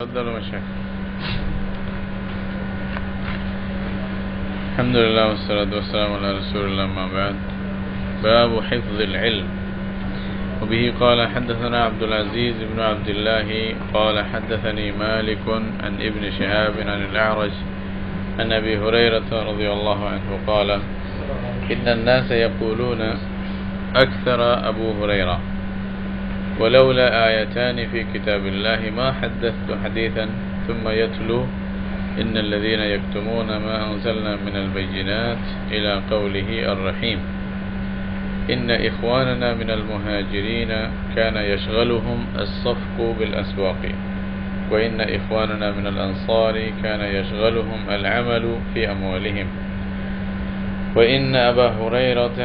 تفضل مشايخ. الحمد لله والصلاة والسلام على رسول الله ما بعد. باب حفظ العلم. وبه قال حدثنا عبد العزيز بن عبد الله قال حدثني مالك عن ابن شهاب عن الأعرج عن أبي هريرة رضي الله عنه قال إن الناس يقولون أكثر أبو هريرة ولولا آيتان في كتاب الله ما حدثت حديثا ثم يتلو إن الذين يكتمون ما أنزلنا من البينات إلى قوله الرحيم إن إخواننا من المهاجرين كان يشغلهم الصفق بالأسواق وإن إخواننا من الأنصار كان يشغلهم العمل في أموالهم وإن أبا هريرة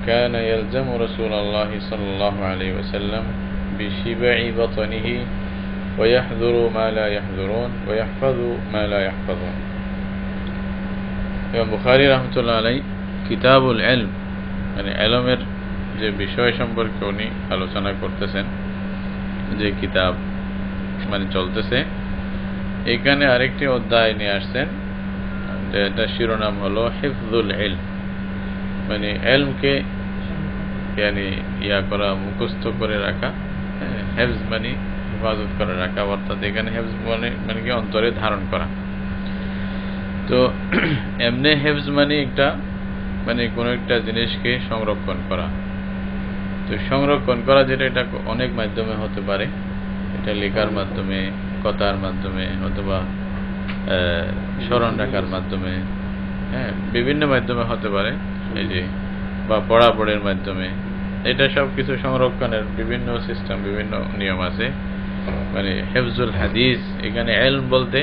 كان يلزم رسول الله صلى الله عليه وسلم بشبع بطنه ويحذر ما لا يحذرون ويحفظ ما لا يحفظون. ইমাম বুখারী রাহমাতুল্লাহ আলাইহি কিতাবুল ইলম মানে ইলমের যে বিষয় সম্পর্কে উনি আলোচনা করতেছেন, যে কিতাব মানে চলতেছে, এখানে আরেকটি অধ্যায় নিয়ে আসছেন, যেটা শিরোনাম হলো হিফজুল ইলম, মানে ইলমকে করা, মুখস্থ করে রাখা। হেফজ মানে হেফাজত করে রাখা, অর্থাৎ এখানে হেফজ মানে কি অন্তরে ধারণ করা। তো এমনি হেফজ মানে একটা মানে কোনো একটা জিনিসকে সংরক্ষণ করা। তো সংরক্ষণ করা যেটা, এটা অনেক মাধ্যমে হতে পারে। এটা লেখার মাধ্যমে, কথার মাধ্যমে, অথবা স্মরণ রাখার মাধ্যমে, বিভিন্ন মাধ্যমে হতে পারে, এই যে বা পড়াপড়ের মাধ্যমে। এটা সব কিছু সংরক্ষণের বিভিন্ন সিস্টেম, বিভিন্ন নিয়ম আছে। মানে হেফজুল হাদিস, এখানে ইলম বলতে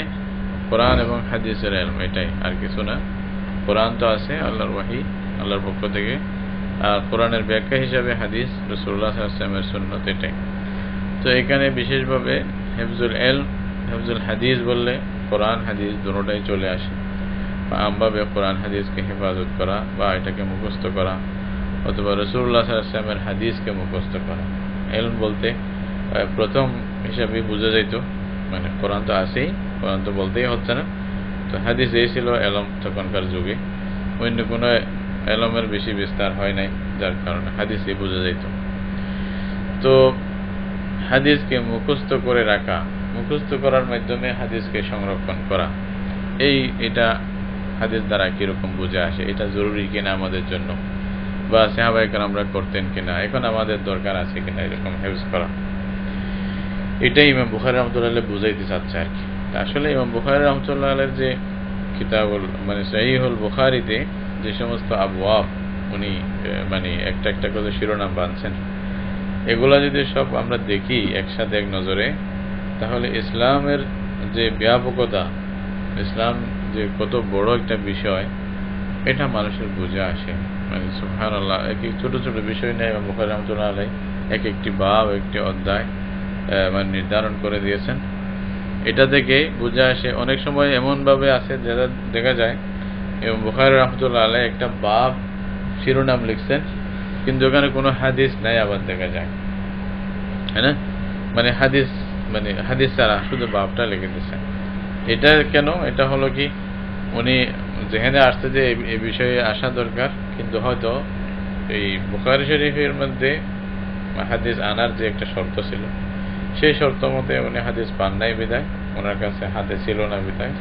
কোরআন এবং হাদিসের ইলম, এটাই, আর কিছু না। কোরআন তো আছে আল্লাহর ওয়াহি, আল্লাহর পক্ষ থেকে, আর কোরআনের ব্যাখ্যা হিসাবে হাদিস, রাসূলুল্লাহ সাল্লাল্লাহু আলাইহি ওয়াসাল্লামের সুন্নাত, এটাই। তো এখানে বিশেষভাবে হেফজুল ইলম, হেফজুল হাদিস বললে কোরআন হাদিস দুটোটাই চলে আসে। আমভাবে কোরআন হাদিসকে হেফাজত করা বা এটাকে মুখস্থ করা, অথবা রাসূলুল্লাহ সাল্লাল্লাহু আলাইহি ওয়াসাল্লামের হাদিসকে মুখস্থ করা। ইলম বলতে প্রথম হিসাবে বোঝা যাইতো, মানে কোরআন তো আছেই, কোরআন তো বলতেই হচ্ছে না, তো হাদিস এই ছিল ইলম তখনকার যুগে। অন্য কোনো ইলমের বেশি বিস্তার হয় নাই, যার কারণে হাদিসই বোঝা যাইতো। তো হাদিসকে মুখস্থ করে রাখা, মুখস্থ করার মাধ্যমে হাদিসকে সংরক্ষণ করা, এটা হাদিস দ্বারা কিরকম বুঝে আসে, এটা জরুরি কিনা আমাদের জন্য, বা সাহাবায়ে কেরামরা করতেন কিনা, এখন আমাদের দরকার আছে কিনা এরকম হেফজ করা, এটাই ইমাম বুখারী রাহমাতুল্লাহ আলাইহি বুঝাইতে চাচ্ছে আর কি। আসলে ইমাম বুখারী রাহমাতুল্লাহ আলাইহির যে কিতাবুল মানে সহিহুল বুখারীতে যে সমস্ত আবওয়াব উনি মানে একটা একটা করে শিরোনাম বাঁধছেন, এগুলা যদি সব আমরা দেখি একসাথে এক নজরে, তাহলে ইসলামের যে ব্যাপকতা, ইসলাম যে কত বড় একটা বিষয়, এটা মানুষের বুঝে আসে। মানে সুবহানাল্লাহ, এক ছোট ছোট বিষয় নিয়ে ইমাম বুখারী রাহমাতুল্লাহ আলাইহি এক একটি বাব, একটি অধ্যায় মানে নির্ধারণ করে দিয়েছেন। এটা থেকে বুঝে আসে। অনেক সময় এমনভাবে আছে যেটা দেখা যায় ইমাম বুখারী রাহমাতুল্লাহ আলাইহি একটা বাব শিরোনাম লিখছেন, কিন্তু ওখানে কোনো হাদিস নাই, আবার দেখা যায়, হ্যাঁ না, মানে হাদিস ছাড়া শুধু বাবটা লিখে দিচ্ছেন। এটা কেন? এটা হলো কি, উনি যেখানে আসছে যে এই বিষয়ে আসা দরকার, কিন্তু হয়তো এই বুখারী শরীফের মধ্যে হাদিস আনার যে একটা শর্ত ছিল, সেই শর্ত মতে উনি হাদিস পান নাই বিদায়, ওনার কাছে হাতে ছিল না বিদায়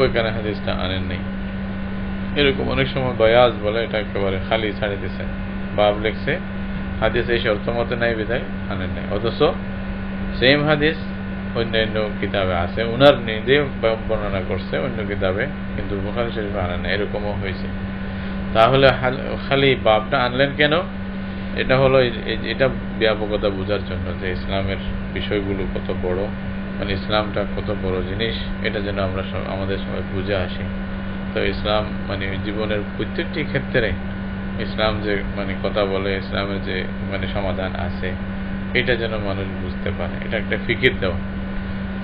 ওইখানে হাদিসটা আনেন নাই। এরকম অনেক সময় বয়াজ বলে, এটা একেবারে খালি ছাড়ি দিচ্ছে, বাব লিখছে, হাদিস এই শর্ত মতে নাই বিদায় আনেন নাই, অথচ সেম হাদিস অন্যান্য কিতাবে আছে, উনার নিজে বর্ণনা করছে অন্য কিতাবে, কিন্তু বুখারী শরীফে আনেন না, এরকমও হয়েছে। তাহলে খালি বাবটা আনলেন কেন? এটা হলো এটা ব্যাপকতা বোঝার জন্য, যে ইসলামের বিষয়গুলো কত বড়, মানে ইসলামটা কত বড় জিনিস, এটা যেন আমরা আমাদের সবাই বুঝে আসি। তো ইসলাম মানে জীবনের প্রত্যেকটি ক্ষেত্রে ইসলাম যে মানে কথা বলে, ইসলামের যে মানে সমাধান আছে, এটা যেন মানুষ বুঝতে পারে, এটা একটা ফিকির দেওয়া।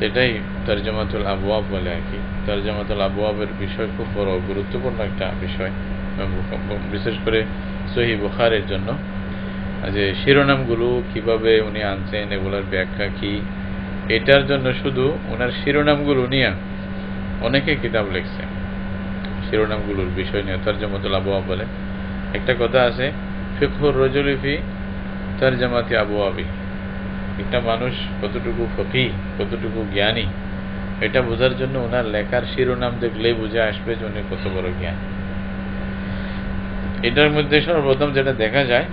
এটাই তরজমাতুল আবওয়াব বলে আর কি। তরজমাতুল আবওয়াবের বিষয় খুব বড় গুরুত্বপূর্ণ একটা বিষয়, বিশেষ করে সহিহ বুখারীর জন্য। যে শিরোনামগুলো কিভাবে উনি আনছেন, এগুলোর ব্যাখ্যা কি, এটার জন্য শুধু ওনার শিরোনামগুলো নিয়ে অনেকে কিতাব লিখছে, শিরোনামগুলোর বিষয় নিয়ে তরজমাতুল আবওয়াব বলে। একটা কথা আছে, ফিকহুর রাজুলি ফি তরজমাতি আবওয়াবি, একটা মানুষ কতটুকু ফকিহ, কতটুকু জ্ঞানী, এটা বোঝার জন্য ওনার লেখার শিরোনাম দেখলেই বুঝে আসবে যে উনি কত বড় জ্ঞান। এটার মধ্যে সর্বপ্রথম যেটা দেখা যায়,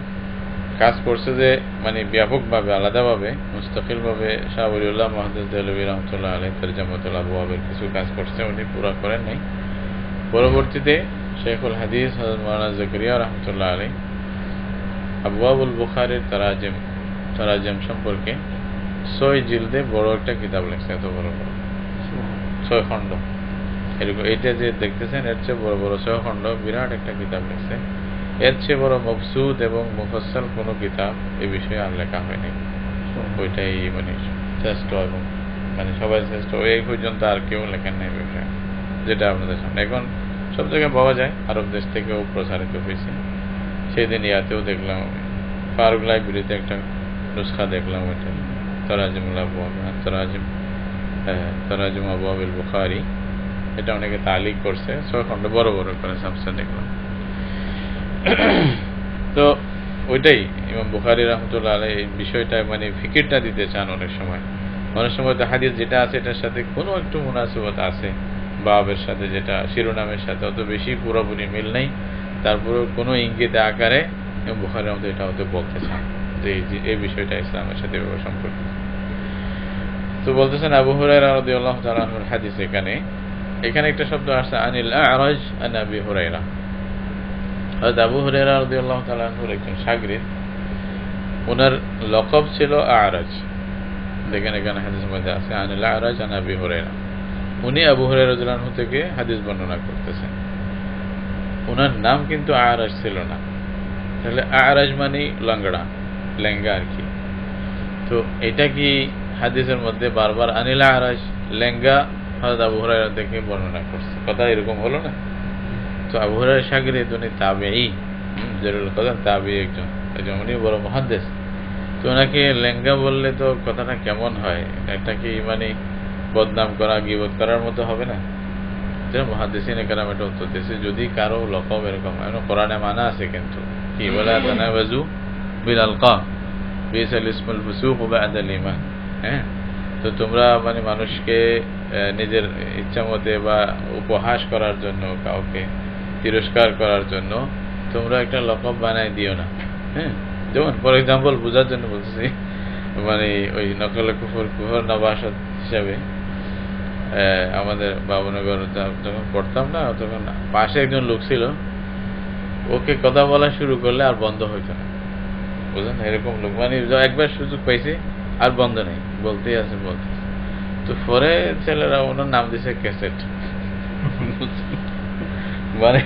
কাজ করছে যে মানে ব্যাপকভাবে আলাদাভাবে মুস্তাকিলভাবে শাহ ওলিউল্লাহ মুহাদ্দিস দেহলভী রহমাতুল্লাহ আলাইহি তরজমাতুল আবওয়াবের কিছু কাজ করছে, উনি পুরা করেন নাই। পরবর্তীতে শেখুল হাদিস হযরত মাওলানা জাকারিয়া রহমাতুল্লাহ আলাইহি আবওয়াবুল বুখারীর তারাজেম সম্পর্কে 6 জিলদে বড় একটা কিতাব লিখছে, এত বড় বড় 6 খণ্ড এরকম। এইটা যে দেখতেছেন এর চেয়ে বড় বড় 6 খণ্ড, বিরাট একটা কিতাব লিখছে। এর চেয়ে বড় মবসুদ এবং মুফাসসাল কোনো কিতাব এই বিষয়ে আর লেখা হয়নি। ওইটাই মানে শ্রেষ্ঠ এবং মানে সবাই শ্রেষ্ঠ, এই পর্যন্ত আর কেউ লেখেন নাই বিষয়ে, যেটা আপনাদের সামনে এখন সব জায়গায় পাওয়া যায়, আরব দেশ থেকেও প্রসারিত হয়েছে। সেদিন ইয়াতেও দেখলাম, ফারুক লাইব্রেরিতে একটা নুসখা দেখলাম, ওইটা তারাজিম আবওয়াবিল বুখারী, এটা অনেকে তালিক করছে, 6 খণ্ড বড় বড় করে সাবসে দেখলাম। তো ওইটাই ইমাম বুখারী রাহমাতুল্লাহ আলাইহি এই বিষয়টা মানে ফিকিরটা দিতে চান। অনেক সময় তো হাদিস যেটা আছে এটার সাথে কোনো একটু মুনাসিবত আছে, বাবের সাথে যেটা শিরোনামের সাথে অত বেশি পুরোপুরি মিল নেই, তারপরে কোনো ইঙ্গিতে আকারে ইমাম বুখারী রাহমাতুল্লাহ এটা হতে বলতে চান যে এই বিষয়টা ইসলামের সাথে সম্পর্কিত। তো বলতেছেন আবু হুরায়রা রাদিয়াল্লাহু তাআলা আনহুর হাদিস, এখানে একটা শব্দ আসছে আনিল আ'রাজ আন আবি হুরায়রা। হযরত আবু হুরায়রা রাদিয়াল্লাহু তাআলা আনহুর একজন শাগরিদ, ওনার লকব ছিল আ'রাজ। দেখেন এখানে হাদিসের মধ্যে আছে আনিল আ'রাজ আন আবি হুরায়রা, উনি আবু হুরায়রা রাদিয়াল্লাহু আনহু থেকে হাদিস বর্ণনা করতেছেন। ওনার নাম কিন্তু আ'রাজ ছিল না, তাহলে আ'রাজ মানে লংগড়া, লেঙ্গা আর কি। তো এটা কি হাদিসের মধ্যে বারবার আনিল আ'রাজ লেঙ্গা হযরত আবু হুরায়রা থেকে বর্ণনা করছে, কথা এরকম হলো না? তো আবু হুরায়রা শাগরিদ, উনি তাবেঈ, জারুল কদর তাবেঈ একজন, উনি বড় মুহাদ্দিস। তো ওনাকে লেঙ্গা বললে তো কথাটা কেমন হয়? এটা কি মানে বদনাম করা, গীবত করার মতো হবে না? যেটা মুহাদ্দিসিনে কেরাম এটা উত্তর দিয়েছে, যদি কারো লকব এরকম হয়, কোরআনে মানা আছে কিন্তু কি বলে তানাওয়াজু বিল আলকাব বিসাল ইসমুল ফুসুক বা'দাল ঈমান। হ্যাঁ, তো তোমরা মানে মানুষকে নিজের ইচ্ছা মতে বা উপহাস করার জন্য, কাউকে তিরস্কার করার জন্য তোমরা একটা লকব বানাই দিও না। হ্যাঁ, যেমন ফর এক্সাম্পল বোঝার জন্য বলতেছি, মানে ওই নকল কুফর নবাসত হিসাবে আমাদের বাবুনগর যখন পড়তাম না, তখন পাশে একজন লোক ছিল, ওকে কথা বলা শুরু করলে আর বন্ধ হইতো না, বুঝলেন? এরকম লোক মানে একবার সুযোগ পাইছে আর বন্ধ নেই, বলতেই আছে বলতে। তো পরে ছেলেরা ওনার নাম দিছে ক্যাসেট। মানে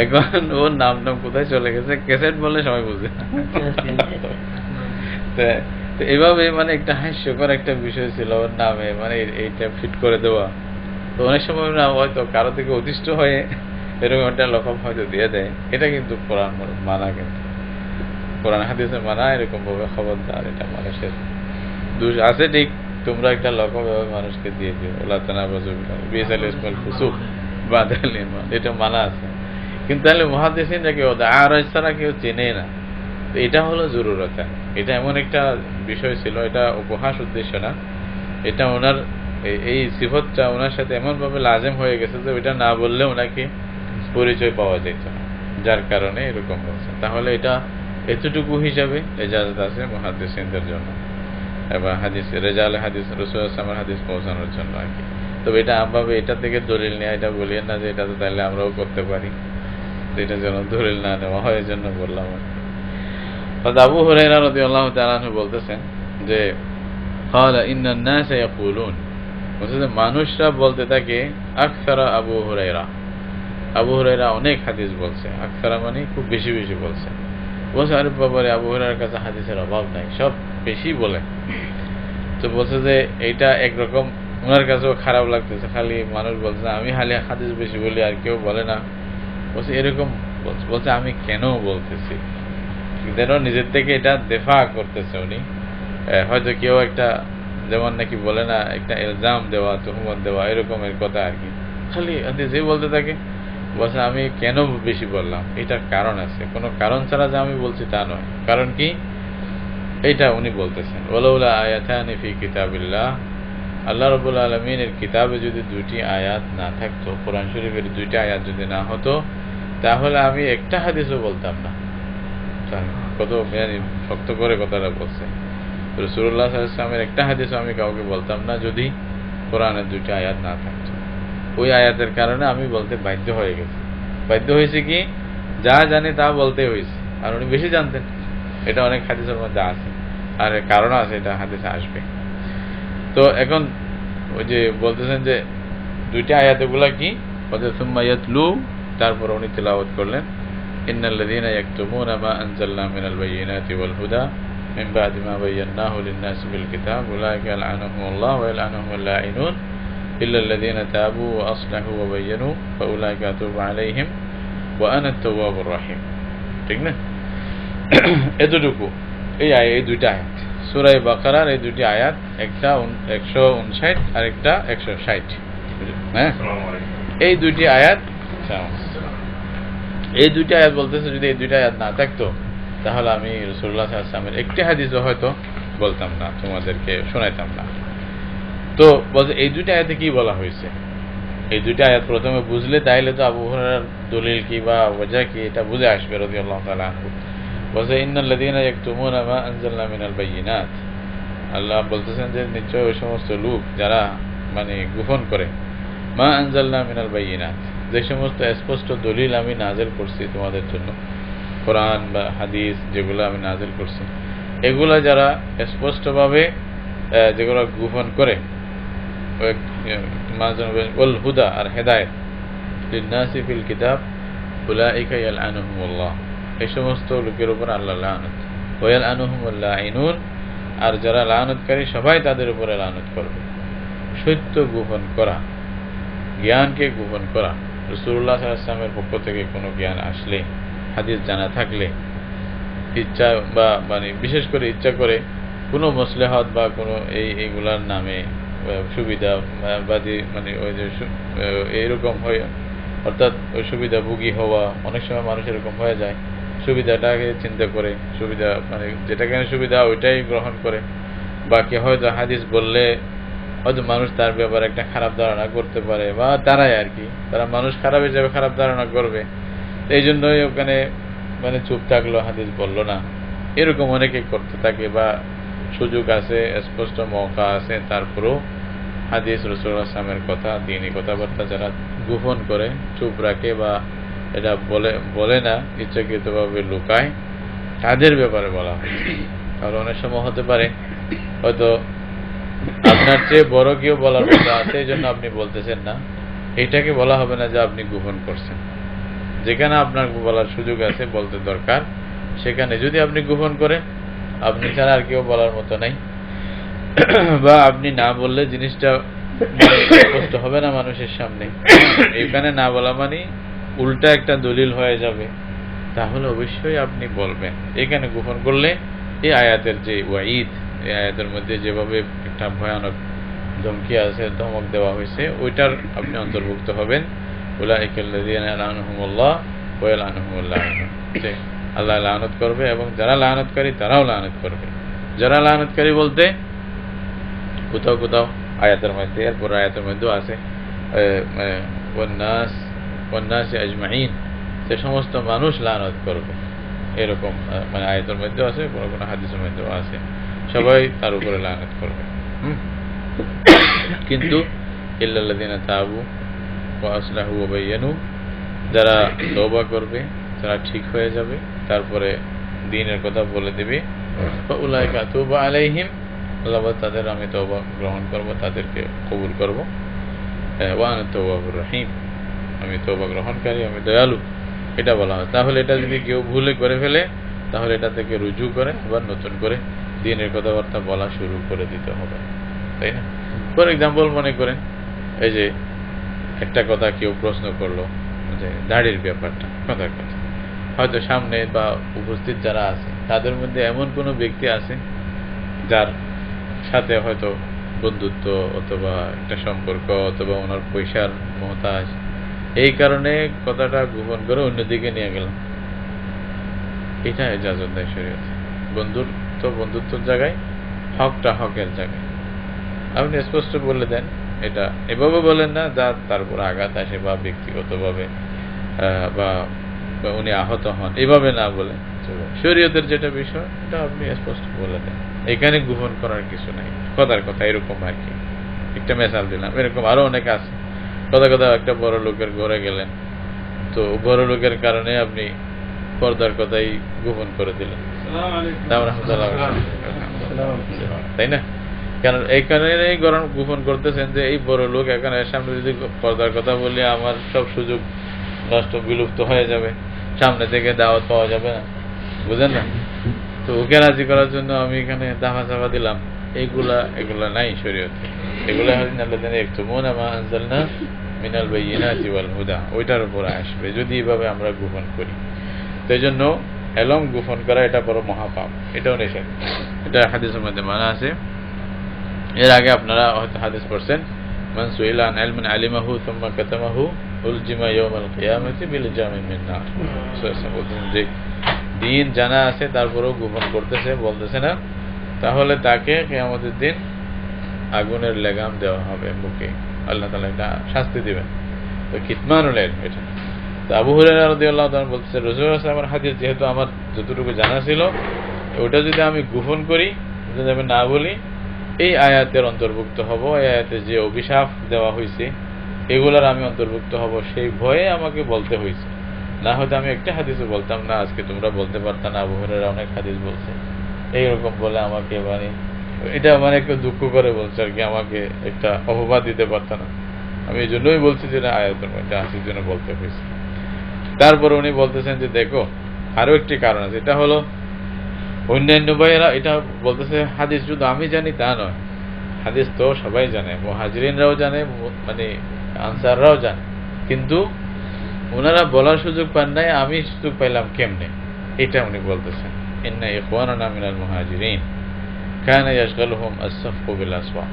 এখন ওর নাম কোথায় চলে গেছে, ক্যাসেট বললে সবাই বুঝে। তো এইভাবে মানে একটা হাস্যকর একটা বিষয় ছিল ওর নামে, মানে এইটা ফিট করে দেওয়া। তো অনেক সময় হয়তো কারো থেকে অতিষ্ঠ হয়ে এরকম একটা লকব হয়তো দিয়ে দেয়। এটা কিন্তু কোরআন মানা, কিন্তু কোরআন হাদিসে মানা, এরকম ভাবে খবরদার, এটা মানুষের দোষ আছে ঠিক। তোমরা একটা লকব মানুষকে দিয়ে দিও, ওলা তানাবাজু বিসাল ইসমুল ফুসুক বা'দাল ঈমান, এটা মানা আছে। কিন্তু তাহলে মুহাদ্দিসিনরা কেউ আ'রাজ ছাড়া কেউ চেনে না। তো এটা হলো জরুরত, এটা এমন একটা বিষয় ছিল, এটা উপহাস উদ্দেশ্য না, এটা ওনার এই সিফতটা ওনার সাথে এমনভাবে লাজেম হয়ে গেছে যে ওইটা না বললে ওনাকে পরিচয় পাওয়া যেত না, যার কারণে এরকম বলছে। তাহলে এটা এতটুকু হিসাবে ইজাজত আছে মুহাদ্দিসিনদের জন্য, এবং হাদিস রেজাল হাদিস রাসূল সাল্লাল্লাহু আলাইহি ওয়াসাল্লামের হাদিস পৌঁছানোর জন্য আর কি। তবে এটা আমভাবে এটা থেকে দলিল নেওয়া, এটা বলিয়েন না যে এটা তো তাহলে আমরাও করতে পারি, এটা যেন দলিল না নেওয়া হয়, জন্য বললাম আর কি। আবু হুরায়রা রাদিয়াল্লাহু তাআলা আনহু বলতেছেন যে ক্বালা ইন্নান নাসা ইয়াকুলুন, বলতেছে মানুষরা বলতে থাকে আকসারা আবু হুরায়রা, আবু হুরায়রা অনেক হাদিস বলছে, আকসারা মানে খুব বেশি বেশি বলছে। বলছে আরে বাবারে, আবু হুরায়রার কাছে হাদিসের অভাব নাই, সব বেশি বলে। তো বলছে যে এইটা একরকম ওনার কাছেও খারাপ লাগতেছে, খালি মানুষ বলছে আমি খালি হাদিস বেশি বলি আর কেউ বলে না। বলছে এরকম বলছে আমি কেন বলতেছি, যেন নিজের থেকে এটা দেফা করতেছে উনি। হয়তো কেউ একটা যেমন নাকি বলে না একটা ইলজাম দেওয়া, তুহমত দেওয়া, এরকমের কথা আর কি। খালি হাদিস এই বলতে থাকে, বলছে আমি কেন বেশি বললাম, এটার কারণ আছে, কোনো কারণ ছাড়া যে আমি বলছি তা নয়। কারণ কি, এইটা উনি বলতেছেন, ওয়ালাউলা আয়াতানি ফি কিতাবিল্লাহ, আল্লাহ রাব্বুল আলামিনের কিতাবে যদি দুইটি আয়াত না থাকতো, কোরআন শরীফের দুইটি আয়াত যদি না হতো, তাহলে আমি একটা হাদিসও বলতাম না। কত শক্ত করে কথাটা বলছে। রাসূলুল্লাহ সাল্লাল্লাহু আলাইহি ওয়াসাল্লামের একটা হাদিসও আমি কাউকে বলতাম না যদি কোরআনের দুইটি আয়াত না থাকতো। ওই আয়াতের কারণে আমি বলতে বাধ্য হয়ে গেছি। বাধ্য হয়েছে কি, যা জানি তা বলতে হয়েছে, আর উনি বেশি জানতেন। এটা অনেক হাদিসের মধ্যে আছে, আর কারণ আছে, এটা হাদিসে আসবে। তো এখন ওই যে বলতেছেন যে দুইটা আয়াতগুলা কি, সুম্মা ইয়াতলু, তারপর উনি তেলাওয়াত করলেন, ইন্নাল্লাযীনা ইয়াকতুমুনা মা আনজালনা মিনাল বায়্যিনাতি ওয়াল হুদা মিন বা'দি মা বায়্যানাহু লিন-নাসি বিল কিতাব উলাইকা ইয়ালআনুহুমুল্লাহু ওয়া ইয়ালআনুহুমুল লাঈনুন ইল্লাল্লাযীনা তাবু ওয়া আসলাহু ওয়া বায়্যানু ফাউলাইকা আতুবু আলাইহিম ওয়া আনা আত-তাওয়াবুর রাহিম। ঠিক না? এতটুকু এই দুইটা আয়াত সূরা বাকারার, এই দুইটি আয়াত, একটা 159 আর একটা 160। হ্যাঁ, এই দুইটি আয়াত, এই দুইটা আয়াত বলতেছে যদি এই দুইটা আয়াত না থাকতো তাহলে আমি রাসূলুল্লাহ সাল্লাল্লাহু আলাইহি ওয়াসাল্লামের একটি হাদিসও হয়তো বলতাম না, তোমাদেরকে শোনাইতাম না। তো বলছে এই দুইটা আয়াতে কি বলা হয়েছে, এই দুইটা আয়াত প্রথমে বুঝলে তাইলে তো আবু হুরায়রার দলিল কি বা ওয়াজহ কি এটা বুঝে আসবে রাদিয়াল্লাহু তাআলা আনহু। বলছে ইন্নাল্লাযীনা ইয়াকতুমুনা মা আনজালনা মিনাল বায়্যিনাত, আল্লাহ বলতেছেন যে নিশ্চয় ওই সমস্ত লোক যারা মানে গোপন করে, মা আনজালনা মিনাল বায়্যিনাত, যে সমস্ত স্পষ্ট দলিল আমি নাযিল করছি তোমাদের জন্য, কোরআন বা হাদিস যেগুলো আমি নাযিল করছি, এগুলা যারা স্পষ্টভাবে যেগুলো গোপন করে, ওয়াল হুদা আর হেদায়েত লিন-নাসি ফিল কিতাব উলাইকা ইয়ালআনুহুমুল্লাহ, এই সমস্ত লোকের উপর আল্লাহ লানত, ওয়া ইয়ালআনুহুমুল লাঈনুন, আর যারা লানতকারী সবাই তাদের উপরে লানত করবে। সত্য গোপন করা, জ্ঞানকে গোপন করা, রাসূলুল্লাহ সাল্লাল্লাহু আলাইহি ওয়াসাল্লামের পক্ষ থেকে কোনো জ্ঞান আসলে, হাদিস জানা থাকলে, ইচ্ছা বা মানে বিশেষ করে ইচ্ছা করে কোনো মসলেহত বা কোনো এইগুলার নামে সুবিধা বাদী মানে ওই যে এইরকম হয়, অর্থাৎ ওই সুবিধাভোগী হওয়া, অনেক সময় মানুষ এরকম হয়ে যায়, সুবিধাটাকে চিন্তা করে, সুবিধা মানে যেটাকে সুবিধা ওইটাই গ্রহণ করে, বাকি হয়তো হাদিস বললে হয়তো মানুষ তার ব্যাপারে একটা খারাপ ধারণা করতে পারে, বা তারাই আর কি, তারা মানুষ খারাপ হিসেবে খারাপ ধারণা করবে, এই জন্যই ওখানে মানে চুপ থাকলো, হাদিস বললো না, এরকম অনেকে করতে থাকে। বা সুযোগ আছে, স্পষ্ট মৌকা আছে, তারপরেও হাদিস রাসূলুল্লাহ সাল্লাল্লাহু আলাইহি ওয়াসাল্লামের কথা, দ্বীনি কথাবার্তা যারা গোপন করে, চুপ রাখে, বা এটা বলে না, ইচ্ছাকৃতভাবে লুকায়, তাদের ব্যাপারে বলা হয়। আর অনেক সময় হতে পারে হয়তো আপনার চেয়ে বড় কেউ বলার কথা আছে, এই জন্য আপনি বলতেছেন না, এটাকে বলা হবে না যে আপনি গোপন করছেন। যেখানে আপনার বলার সুযোগ আছে, বলতে দরকার, সেখানে যদি আপনি গোপন করেন, আপনি ছাড়া আর কেউ বলার মতো নাই, বা আপনি না বললে জিনিসটা স্পষ্ট হবে না মানুষের সামনে, এখানে না বলা মানে উল্টা একটা দলিল হয়ে যাবে, তাহলে অবশ্যই আপনি বলবেন। এখানে গোপন করলে এই আয়াতের যে ওয়াঈদ, এই আয়াতের মধ্যে যেভাবে একটা ভয়ানক ধমকি আছে, ধমক দেওয়া হয়েছে, ওইটার আপনি অন্তর্ভুক্ত হবেন। উলাইকাল্লাযীনা ইয়ালআনুহুমুল্লাহ ওয়া ইয়ালআনুহুমুল লাঈনুন, যে আল্লাহ লানত করবে এবং যারা লানতকারী তারাও লানত করবে। যারা লানতকারী বলতে কোথাও কোথাও আয়াতের মধ্যে, এরপর আয়াতের মধ্যেও আছে ওয়ান্নাসি আজমাইন, যে সমস্ত মানুষ লানত করবে, এরকম মানে আয়াতের মধ্যেও আছে, কোনো কোনো হাদিসের মধ্যেও আছে, সবাই তার উপরে লানত করবে। কিন্তু ইল্লাল্লাযীনা তাবু ওয়া আসলাহু ওয়া বায়্যানু, যারা তওবা করবে, যারা ঠিক হয়ে যাবে, তারপরে দ্বীনের কথা বলে দিবে, ফাউলাইকা আতুবু আলাইহিম, আল্লাহ তাদের আমি তওবা গ্রহণ করব, তাদেরকে কবুল করব, ওয়া আনা আত-তাওয়াবুর রাহিম, আমি তওবা গ্রহণকারী, আমি দয়ালু, এটা বলা হয়। তাহলে এটা যদি কেউ ভুলে করে ফেলে, তাহলে এটা থেকে রুজু করে আবার নতুন করে দ্বীনের কথাবার্তা বলা শুরু করে দিতে হবে, তাই না? ফর এক্সাম্পল মনে করেন, এই যে একটা কথা কেউ প্রশ্ন করলো যে দাড়ির ব্যাপারটা, কথার কথা, হয়তো সামনে বা উপস্থিত যারা আছে তাদের মধ্যে এমন কোনো ব্যক্তি আছে যার সাথে হয়তো বন্ধুত্ব অথবা একটা সম্পর্ক অথবা ওনার পয়সার মহতাজ, এই কারণে কথাটা গোপন করে অন্যদিকে নিয়ে গেলাম, এটা ইজাজত দেয় শরীয়ত। বন্ধুত্বর জায়গায়, হকটা হকের জায়গায় আপনি স্পষ্ট বলে দেন। এটা এভাবে বলেন না যা তারপর আঘাত আসে বা ব্যক্তিগতভাবে বা উনি আহত হন, এভাবে না বলে শরীয়তের যেটা বিষয় এটা আপনি স্পষ্ট বলে দেন। এখানে গোপন করার কিছু নাই, কথার কথা এরকম আর কি। একটা মেসাল দিলাম, এরকম আরো অনেক আছে। কথা একটা বড় লোকের ঘরে গেলেন, তো বড় লোকের কারণে আপনি পর্দার কথাই গোপন করে দিলেন, তাই না? কারণ এই কারণে গোপন করতেছেন যে এই বড় লোক এখানে সামনে যদি পর্দার কথা বলি আমার সব সুযোগ নষ্ট বিলুপ্ত হয়ে যাবে, সামনে থেকে দাওয়াত পাওয়া যাবে না, বুঝেন না? তো ওকে রাজি করার জন্য আমি এখানে দাফা চাফা দিলাম, এগুলা নাই শরীয়তে। এগুলা মিনাল বায়িনাতি ওয়াল হুদা, ওইটার উপর আসবে যদি এইভাবে আমরা গোপন করি। তো এই জন্য এলম গোপন করা এটা বড় মহাপাপ, এটাও নিষেধ। এটা হাদিসের মধ্যে মানা আছে। এর আগে আপনারা হয়তো হাদিস পড়ছেন, মান সুইলা আন ইলমিন আলিমাহু সুম্মা কাতামাহু উলজিমা ইয়াউমাল কিয়ামাতি বিল জামিন মিন নার। যে দিন জানা আছে তারপরেও গোপন করতেছে, বলতেছে না, তাহলে তাকে কিয়ামতের দিন আগুনের লেগাম দেওয়া হবে মুখে, আল্লাহ তাআলা এটা শাস্তি দিবেন। তো কিতমানুল ইলম এটা। তো আবু হুরায়রা রাদিয়াল্লাহু তাআলা বলতেছে, রাসূলুল্লাহ সাল্লাল্লাহু আলাইহি ওয়াসাল্লামের হাদিস যেহেতু আমার যতটুকু জানা ছিল ওটা যদি আমি গোপন করি, যদি আমি না বলি, এই আয়াতের অন্তর্ভুক্ত হব, এই আয়াতে যে অভিশাপ দেওয়া হয়েছে এগুলার আমি অন্তর্ভুক্ত হব, সেই ভয়ে আমাকে বলতে হয়েছে। না হয়তো আমি একটা হাদিসও বলতাম না, আজকে তোমরা বলতে পারতাম না আবু হুরায়রা অনেক হাদিস বলছে, এইরকম বলে আমাকে এটা একটু দুঃখ করে বলছে আর কি, আমাকে একটা অপবাদ দিতে পারত না। আমি এই জন্যই বলছি যে আয়াতের মধ্যে আসির জন্য বলতে হয়েছে। তারপর উনি বলতেছেন যে দেখো আরো একটি কারণ আছে, এটা হলো অন্যান্য ভাইয়েরা এটা বলতেছে হাদিস শুধু আমি জানি তা নয়, হাদিস তো সবাই জানে, মুহাজিরিনরাও জানে, আনসাররাও জানে, কিন্তু ওনারা বলার সুযোগ পান নাই, আমি সুযোগ পাইলাম কেমনে, এটা উনি বলতেছেন। ইন্না ইখওয়ানানা মিনাল মুহাজিরিন কানা ইয়াশগালুহুম আস-সাফকু বিল আসওয়াক।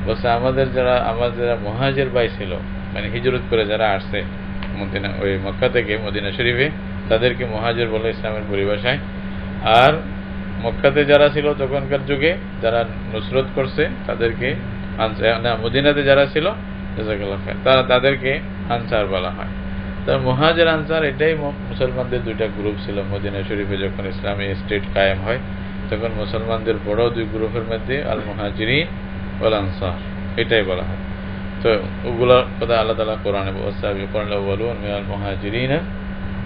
বলছে আমাদের যারা মুহাজির ভাই ছিল, হিজরত করে যারা আসছে মদিনা, ওই মক্কা থেকে মদিনা শরীফে, তাদেরকে মুহাজির বলে ইসলামের পরিভাষায়। আর মক্কাতে যারা ছিল তখনকার যুগে যারা নুসরত করছে তাদেরকে মদিনাতে যারা ছিল তাদেরকে আনসার বলা হয়। তার মুহাজির আনসার এটাই মুসলমানদের দুইটা গ্রুপ ছিল। মদিনা শরীফে যখন ইসলামী স্টেট কায়েম হয় তখন মুসলমানদের বড় দুই গ্রুপের মধ্যে আল মুহাজিরিন ওয়াল আনসার এটাই বলা হয়। তো ওগুলোর কথা আল্লাহ তাআলা কোরআনে বলছে, কোরআনে বলুন মিনাল মুহাজিরিন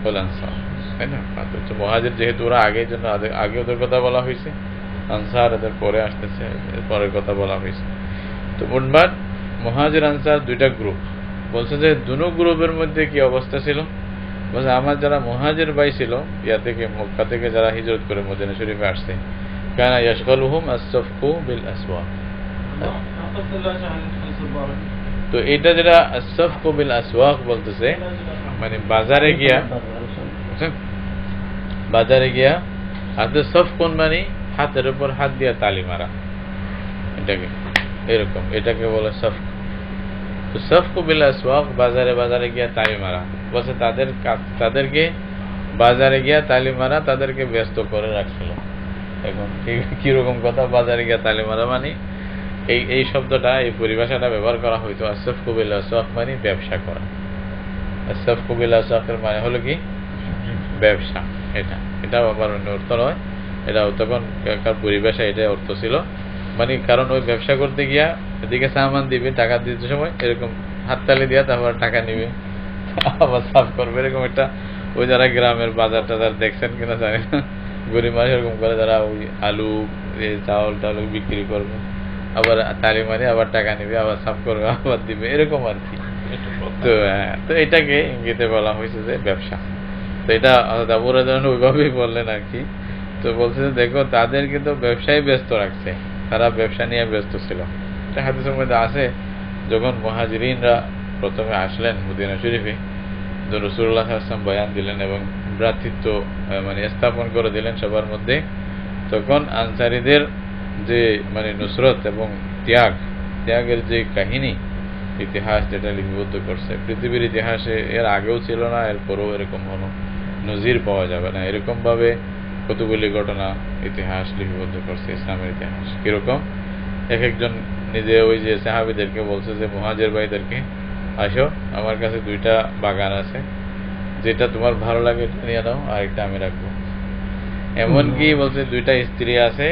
ওয়াল আনসার, তাই না? তো মুহাজির যেহেতু ওরা আগের জন্য আগে ওদের কথা বলা হয়েছে, আনসার এদের পরে আসতেছে, পরের কথা বলা হয়েছে। তো মোটমাট মুহাজির আনসার দুইটা গ্রুপ। বলছে যে দুনো গ্রুপের মধ্যে কি অবস্থা ছিল, বলছে আমার যারা মুহাজির ভাই ছিল ইয়া থেকে মক্কা থেকে যারা হিজরত করে মদিনা শরীফে আসছে, কানা ইয়াশগালুহুম আস-সাফকু বিল আসওয়াক। তো এটা যেটা আস-সাফকু বিল আসওয়াক বলতেছে, বাজারে গিয়া হাতে সফকুন হাতের উপর হাত দিয়া তালি মারা, এটাকে বলে সফক। তো সফকু বিল আসওয়াক বাজারে গিয়া তালি মারা। বলছে তাদেরকে বাজারে গিয়া তালি মারা তাদেরকে ব্যস্ত করে রাখছিল। এখন কিরকম কথা, বাজারে গিয়া তালি মারা এই শব্দটা, এই পরিভাষাটা ব্যবহার করা হইতো। আসফকু বিল আসওয়াক ব্যবসা করা। আসফকু বিল আসওয়াকের মানে হলো কি ব্যবসা। এটাও আবার অন্য অর্থ নয়, এটাও তখন পরিভাষা এটাই অর্থ ছিল। কারণ ওই ব্যবসা করতে গিয়া এদিকে সামান দিবে, টাকা দিতে সময় এরকম হাততালি দিয়া তারপর টাকা নিবে, আবার সাফ করবে, এরকম একটা। ওই যারা গ্রামের বাজার টাজার দেখছেন কিনা জানি না, গরিব মানুষ এরকম করে যারা ওই আলু চাউল টাউল বিক্রি করবে, আবার তালি মারি আবার টাকা নিবে, আবার সাফ করবে, আবার দিবে, এরকম আর কি। তো এটাকে ইঙ্গিতে বলা হয়েছে যে ব্যবসা। তো এটা আবুরা যেন ওইভাবেই বললেন আর কি। তো বলছে যে দেখো তাদের কিন্তু ব্যবসায় ব্যস্ত রাখছে, তারা ব্যবসা নিয়ে ব্যস্ত ছিল। এটা হাদিসের মধ্যে আছে, যখন মুহাজিরিনরা প্রথমে আসলেন মদিনা শরীফে, তো রাসূলুল্লাহ সাল্লাল্লাহু আলাইহি ওয়াসাল্লাম বয়ান দিলেন এবং ভ্রাতৃত্ব স্থাপন করে দিলেন সবার মধ্যে। তখন আনসারীদের যে নুসরত এবং ত্যাগ ত্যাগের যে কাহিনী, ইতিহাস যেটা লিপিবদ্ধ করছে, পৃথিবীর ইতিহাসে এর আগেও ছিল না, এরপরও এরকম কোনো নজির পাওয়া যাবে না। এরকমভাবে কতগুলি ঘটনা ইতিহাস লিপিবদ্ধ করছে, ইসলামের ইতিহাস। কিরকম? এক একজন নিজে ওই যে সাহাবীদেরকে বলছে যে মুহাজির ভাইদেরকে, আসো আমার কাছে 2টা বাগান আছে, যেটা তোমার ভালো লাগে এটা নিয়ে নাও, আরেকটা আমি রাখবো। এমনকি বলছে 2টা স্ত্রী আছে,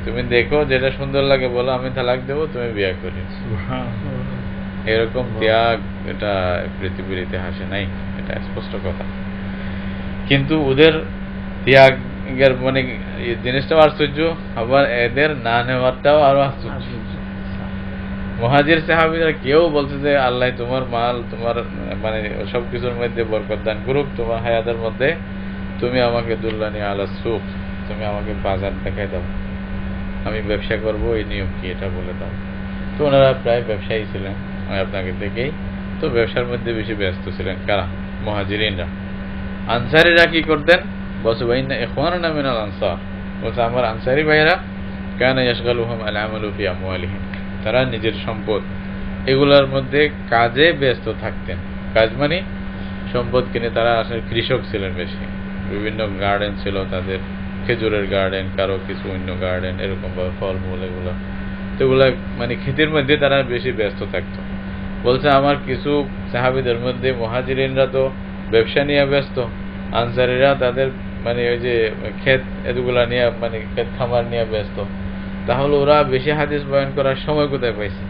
তুমি দেখো যেটা সুন্দর লাগে বলো, আমি তালাক দেবো, তুমি বিয়ে করি। এরকম ত্যাগ এটা পৃথিবীর ইতিহাসে নাই, এটা স্পষ্ট কথা। কিন্তু ওদের ত্যাগের মানে জিনিসটাও আশ্চর্য, আবার এদের না নেওয়াটাও আরো আশ্চর্য। মুহাজির সাহাবীরা কেউ বলছে যে আল্লাহ তোমার মাল, তোমার মানে সবকিছুর মধ্যে বরকত দান করুক, তোমার হায়াতের মধ্যে তুমি আমাকে দুল্লানি আলা সুক, তুমি আমাকে বাজার দেখাই দাও, আমি ব্যবসা করব, এই নিয়ম কি এটা বলে দাও। তো ওনারা প্রায় ব্যবসায়ী ছিলেন আপনাকে দেখেই, তো ব্যবসার মধ্যে বেশি ব্যস্ত ছিলেন কারা? মুহাজিরিনরা। আনসারীরা কি করতেন? বলছে ওয়াইন্না ইখওয়ানুনা মিনাল আনসার, বলছে আমার আনসারী ভাইয়েরা কানা ইয়াশগালুহুম আল আমালু ফি আমওয়ালিহিম, তারা নিজের সম্পদ এগুলোর মধ্যে কাজে ব্যস্ত থাকতেন। কাজ মানে সম্পদ কিনে, তারা আসলে কৃষক ছিলেন বেশি, বিভিন্ন গার্ডেন ছিল তাদের, খেজুরের গার্ডেন, কারো কিছু অন্য গার্ডেন, এরকম ভাবে ফলমূল এগুলো, তো এগুলা মানে ক্ষেতের মধ্যে তারা বেশি ব্যস্ত থাকতো। বলছে আমার কিছু সাহাবীদের মধ্যে মুহাজিরিনরা তো ব্যবসা নিয়ে ব্যস্ত, আনসারীরা তাদের মানে ওই যে ক্ষেত এগুলা নিয়ে মানে ক্ষেত খামার নিয়ে ব্যস্ত। তাহলে ওরা বেশি হাদিস বয়ান করার সময় কোথায় পাইছে?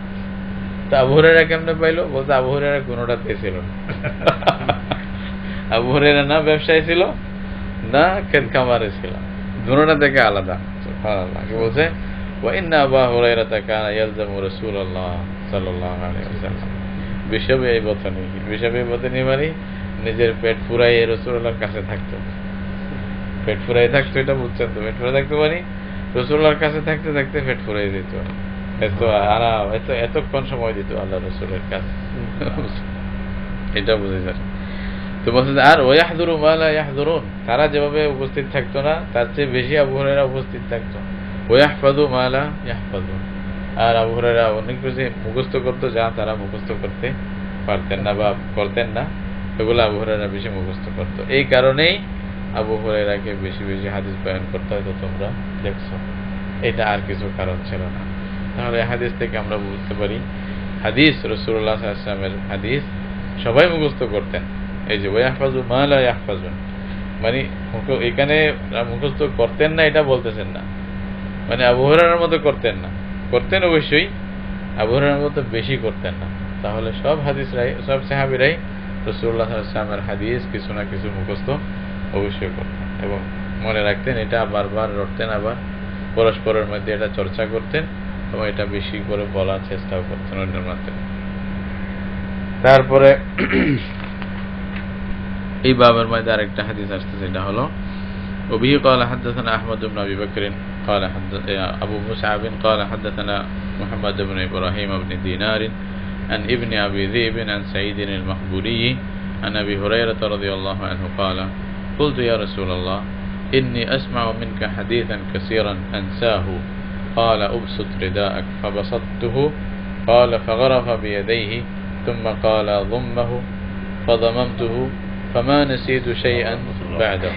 তা আবু হুরায়রা কেমনে পাইলো? বলতে আবু হুরায়রা কোনোটাতে ছিল না। আবু হুরায়রা না ব্যবসায়ী ছিল, না ক্ষেত খামারে ছিল, দুটোটা থেকে আলাদা। সুবহানাল্লাহ। কি বলছে? ওয়া ইন্না আবু হুরায়রা কানা ইয়ালজামু রাসূলুল্লাহ সাল্লাল্লাহু আলাইহি ওয়াসাল্লাম, বিষবে এই বতনি, বিষবে এই বতনি মানে নিজের পেট ফুরাইয়ে রাসূলুল্লাহর কাছে থাকতো। পেট ফুরাই থাকতো, এটা বুঝছেন তো? পেট ফুরাই থাকতো মানে রাসূলুল্লাহর কাছে থাকতে থাকতে পেট ফুরাই দিত, এত আরাম, এতক্ষণ সময় দিত আল্লাহ রাসূলের কাছে। এটা বুঝে যান। তো বলছে আর ওয়াহযুরু মা লা ইয়াহযুরুন, তারা যেভাবে উপস্থিত থাকতো না তার চেয়ে বেশি আবু হুরায়রা উপস্থিত থাকতো। ওয়াহফাযু মা লা ইয়াহফাযুন, আর আবু হুরায়রা অনেক কিছু মুখস্থ করতো যা তারা মুখস্থ করতে পারতেন না বা করতেন না, এগুলো আবু হুরায়রা বেশি মুখস্থ করতো। এই কারণেই আবু হুরায়রাকে বেশি বেশি হাদিস বয়ান করতে হয়তো তোমরা দেখছো, এটা আর কিছু কারণ ছিল না। তাহলে হাদিস থেকে আমরা বুঝতে পারি হাদিস রাসূলুল্লাহ সাল্লাল্লাহু আলাইহি ওয়াসাল্লামের হাদিস সবাই মুখস্থ করতেন। এই যে ওয়াহফাযু মা লা ইয়াহফাযুন মানে এখানে মুখস্থ করতেন না এটা বলতেছেন না, মানে আবু হুরায়রার মতো করতেন না, করতেন অবশ্যই, আবু হুরায়রার মতো বেশি করতেন না। তাহলে সব হাদিসরাই, সব সাহাবীরাই রাসূলুল্লাহ সাল্লাল্লাহু আলাইহি ওয়াসাল্লামের হাদিস কিছু না কিছু মুখস্থ অবশ্যই করতেন এবং মনে রাখতেন, এটা বারবার রটতেন, আবার পরস্পরের মধ্যে এটা চর্চা করতেন এবং এটা বেশি করে বলার চেষ্টাও করতেন অন্যের মাধ্যমে। তারপরে এই বাবের মধ্যে আরেকটা হাদিস আসছে, যেটা হলো وبه قال حدثنا أحمد بن أبي بكر قال أبو مصعب قال حدثنا محمد بن إبراهيم بن دينار عن ابن أبي ذئب عن سعيد المقبوري عن أبي هريرة رضي الله عنه قال قلت يا رسول الله إني أسمع منك حديثا كثيرا أنساه قال أبسط رداءك فبسطته قال فغرف بيديه ثم قال ضمه فضممته فما نسيت شيئا بعده.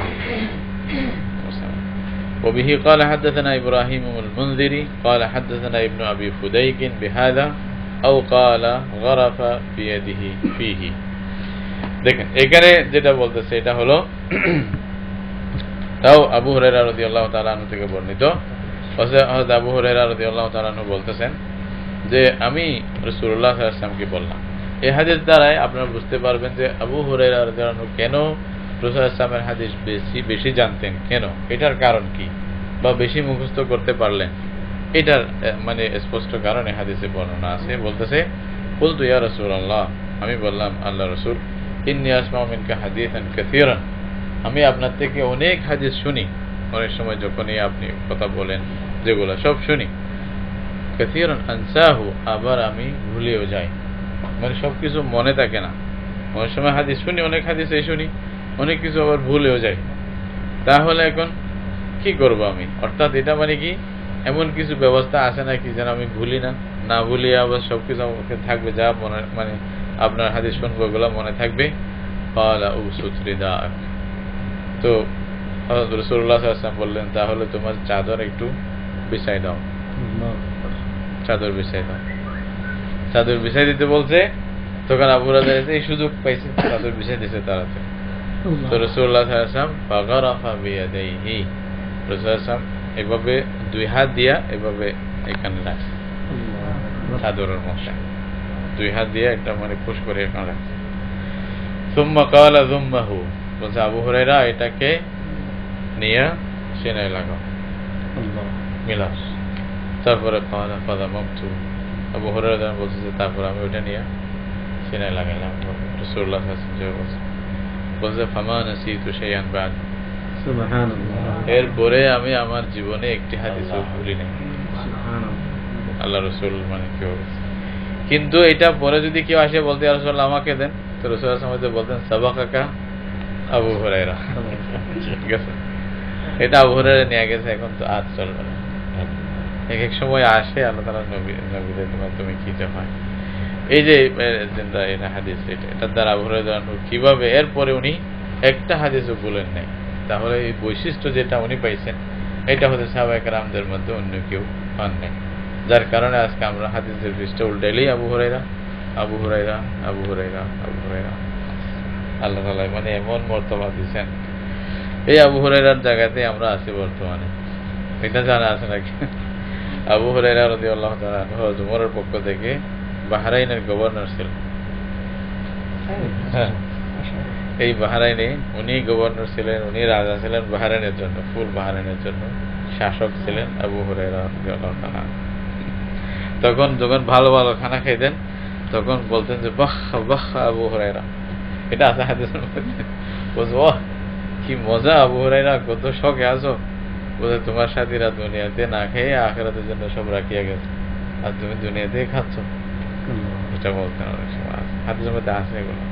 وبه قال حدثنا إبراهيم المنذري قال حدثنا ابن أبي فديك بهذا أو قال غرف بيده فيه. দেখেন এখানে যেটা বলতেছে এটা হলো তাও আবু হুরায়রা রাদিয়াল্লাহু তাআলা আনহু থেকে বর্ণিত। হযরত আবু হুরায়রা রাদিয়াল্লাহু তাআলা আনহু বলতেছেন যে আমি রাসূলুল্লাহ সাল্লাল্লাহু আলাইহি ওয়াসাল্লামকে বললাম। এই হাদিস দ্বারাই আপনারা বুঝতে পারবেন যে আবু হুরায়রা রাদিয়াল্লাহু আনহু কেন রাসূলুল্লাহ সাল্লাল্লাহু আলাইহি ওয়াসাল্লামের হাদিস বেশি জানতেন, কেন, এটার কারণ কি, বা বেশি মুখস্থ করতে পারলেন, এটার মানে স্পষ্ট কারণে হাদিসে বর্ণনা আছে। বলতেছে কুলতু ইয়া রাসূলুল্লাহ, আমি বললাম আল্লাহ রাসূল, ইন্নী আসমাউ মিনকা হাদিসান কাসীরান, আমি আপনার থেকে অনেক হাদিস শুনি, অনেক সময় যখনই আপনি কথা বলেন যেগুলো সব শুনি, কাসীরান আনসাহু, আবার আমি ভুলেও যাই, মানে সবকিছু মনে থাকে না। অনেক সময় হাদিস শুনি, অনেক হাদিস শুনি, অনেক কিছু আবার ভুলেও যাই। তাহলে এখন কি করব আমি? অর্থাৎ এটা মানে কি এমন কিছু ব্যবস্থা আছে নাকি যেন আমি ভুলি না? না ভুলিয়ে আবার সবকিছু আমাকে থাকবে, যা মনে মানে আপনার হাদিস শুনবো ওগুলো মনে থাকবে। ক্বালা উবসুত রিদাক, তো হযরত রাসূলুল্লাহ সাল্লাল্লাহু আলাইহি ওয়াসাল্লাম বললেন, তাহলে তোমার চাদর একটু বিছাই দাও, চাদর বিছাই দাও। চাদর বিছাই দিতে বলছে, তখন আবু হুরায়রা এই সুযোগ পাইছে, চাদর বিছাই দিয়েছে তাড়াতাড়ি। তো রাসূলুল্লাহ সাল্লাল্লাহু আলাইহি ওয়াসাল্লাম ফাগারাফা বিয়াদাইহি, রাসূলুল্লাহ সাল্লাল্লাহু আলাইহি ওয়াসাল্লাম এভাবে দুই হাত দিয়া এভাবে এখানে রাখছে, চাদরের মধ্যে দুই হাত দিয়ে একটা মানে পুশ করে এখানে রাখছে। সুম্মা ক্বালা যুম্মাহু, বলছে আবু হুরায়রা এটাকে নিয়ে সিনায় লাগাও, মিলাস। তারপরে ক্বালা ফাযামামতু, আবু হুরায়রা বলছে যে তারপর আমি ওটা নিয়ে সিনায় লাগাইলাম। রাসূলুল্লাহ সাল্লাল্লাহু আলাইহি ওয়াসাল্লাম বলছে ফামা নাসিতু শাইআন বা'দ, সুবহানাল্লাহ, এরপরে আমি আমার জীবনে একটি হাদিসও ভুলি নাই। আল্লাহ রাসূল মানে কি হবে, কিন্তু এটা পরে যদি কেউ আসে বলতে ইয়া রাসূলুল্লাহ আমাকে দেন, তো রাসূলুল্লাহ সাল্লাল্লাহু আলাইহি ওয়াসাল্লাম বলতেন সাবাকাকা আবু হুরায়রা, ঠিক আছে, এটা আবু হুরায়রা নিয়ে গেছে, এখন তো আর চলবে না। এক এক সময় আসে আল্লাহ তাআলা নবীদের মাধ্যমে কি যে হয়। এই যে এটা হাদিস, এটার দ্বারা আবু হুরায়রা কিভাবে এরপরে উনি একটা হাদিসও বলেন নাই, তাহলে এই বৈশিষ্ট্য যেটা উনি পাইছেন এটা হচ্ছে সাহাবায়ে কেরামদের মধ্যে অন্য কেউ পান নাই, যার কারণে আজকে আমরা হাদিসের পৃষ্ঠা উল্টাইলেই আবু হুরায়রা আবু হুরায়রা আবু হুরায়রা আবু হুরায়রা। আল্লাহ তাআলা মানে এমন মর্তবা দিয়েছেন, এই আবু হুরায়রার জায়গাতে আমরা আছি বর্তমানে, এটা জানা আছে নাকি? আবু হুরায়রা রাদিয়াল্লাহু তাআলা আনহু হযরত ওমরের পক্ষ থেকে বাহরাইনের গভর্নর ছিলেন। এই বাহরাইনে উনি গভর্নর ছিলেন, উনি রাজা ছিলেন বাহরাইনের জন্য, ফুল বাহরাইনের জন্য শাসক ছিলেন আবু হুরায়রা রাদিয়াল্লাহু তাআলা। তখন যখন ভালো ভালো খানা খাইতেন তখন বলতেন যে বাহ বাহ আবু হুরায়রা, এটা আছে হাদিসের মধ্যে। বলছে ওহ কি মজা আবু হুরায়রা, কত শখে আছো, বলছে তোমার সাথীরা দুনিয়াতে না খেয়ে আখিরাতের জন্য সব রাখিয়া গেছে, আর তুমি দুনিয়াতে খাচ্ছ, এটা বলতেন অনেক সময়। হাদিসের মধ্যে আছে এগুলো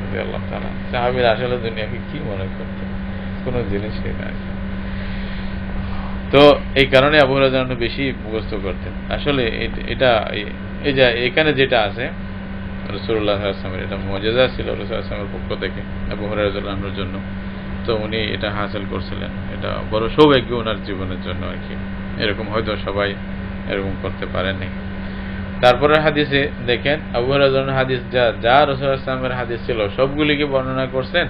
রাদিয়াল্লাহু তাআলা। সাহাবীরা আসলে দুনিয়াকে কি মনে করতেন, কোনো জিনিসই না। তো এই কারণে আবু হুরায়রা বেশি মুখস্থ করতেন। আসলে এটা এই যে এখানে যেটা আছে রাসূলুল্লাহ সাল্লাল্লাহু আলাইহি ওয়াসাল্লামের এটা মুজিজা ছিল রাসূলুল্লাহ সাল্লাল্লাহু আলাইহি ওয়াসাল্লামের পক্ষ থেকে আবু হুরায়রা রাদিয়াল্লাহু আনহুর জন্য, তো উনি এটা হাসিল করছিলেন, এটা বড় সৌভাগ্য ওনার জীবনের জন্য আর কি। এরকম হয়তো সবাই এরকম করতে পারেননি। তারপরে হাদিসে দেখেন আবু হুরায়রার হাদিস যা যা রাসূলুল্লাহ সাল্লাল্লাহু আলাইহি ওয়াসাল্লামের হাদিস ছিল সবগুলিকে বর্ণনা করছেন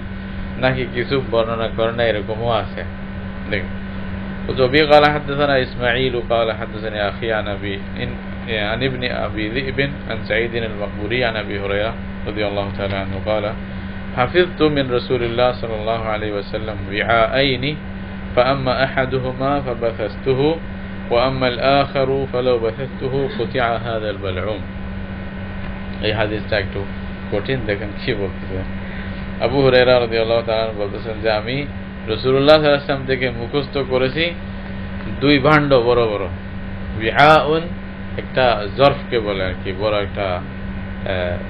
নাকি কিছু বর্ণনা করেন না, এরকমও আছে। দেখেন وزبي قال حدثنا إسماعيل قال حدثني أخي عن ابن أبي ذئب عن سعيد المقبوري عن أبي هريرة رضي الله تعالى عنه قال حفظت من رسول الله صلى الله عليه وسلم وعاءين فأما أحدهما فبثثته وأما الآخر فلو بثثته قطع هذا البلعوم। এই হাদিসটা একটু কঠিন, দেখেন কি বলতেছে। আবু হুরায়রা রাদিয়াল্লাহু তাআলা বলতেছেন যে আমি রাসূলুল্লাহ সাল্লাল্লাহু আলাইহি ওয়াসাল্লাম থেকে মুখস্থ করেছি দুই ভাণ্ড বড় বড়, বিআউন একটা জরফকে বলে আর কি, বড় একটা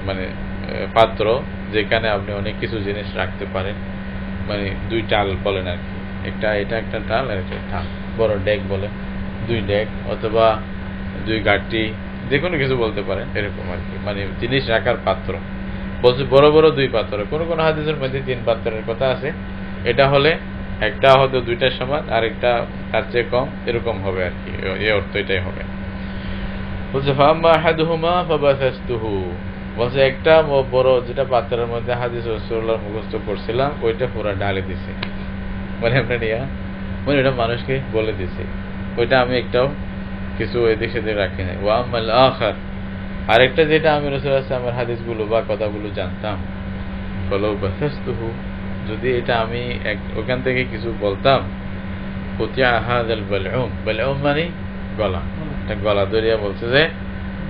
মানে পাত্র যেখানে আপনি অনেক কিছু জিনিস রাখতে পারেন, মানে দুই টাল বলেন আর কি, একটা এটা একটা টাল আর একটা টাল, বড় ডেক বলে, দুই ডেক অথবা দুই গাঁটি, যে কোনো কিছু বলতে পারেন এরকম আর কি, মানে জিনিস রাখার পাত্র। বলছে বড় বড় দুই পাত্র, কোন কোন হাদিসের মধ্যে তিন পাত্রের কথা আছে, এটা হলে একটা হয়তো দুইটার সমান আর একটা তার চেয়ে কম, এরকম হবে আর কি, এই অর্থ এটাই হবে। বলছে ফাম্মা আহাদুহুমা ফাবাসাসতুহু, বলছে একটা বড় যেটা পাত্রের মধ্যে হাদিস রাসূলুল্লাহ মুখস্থ করছিলাম ওইটা পুরো ঢালে দিছি, মানে আপনার মানে এটা মানুষকে বলে দিছি, ওইটা আমি একটাও কিছু এদিক সেদিক রাখি নাই। ওয়া আম্মাল আখার, আরেকটা যেটা আমি রাসূলুল্লাহ সাল্লাল্লাহু আলাইহি ওয়াসাল্লামের হাদিসগুলো বা কথাগুলো জানতাম, ফালাউ বাসাসতুহু, যদি এটা আমি ওখান থেকে কিছু বলতাম, কুতিয়া হাযাল বালউম, বালউম মানে গলা, এটা গলা ধরিয়া বলছে যে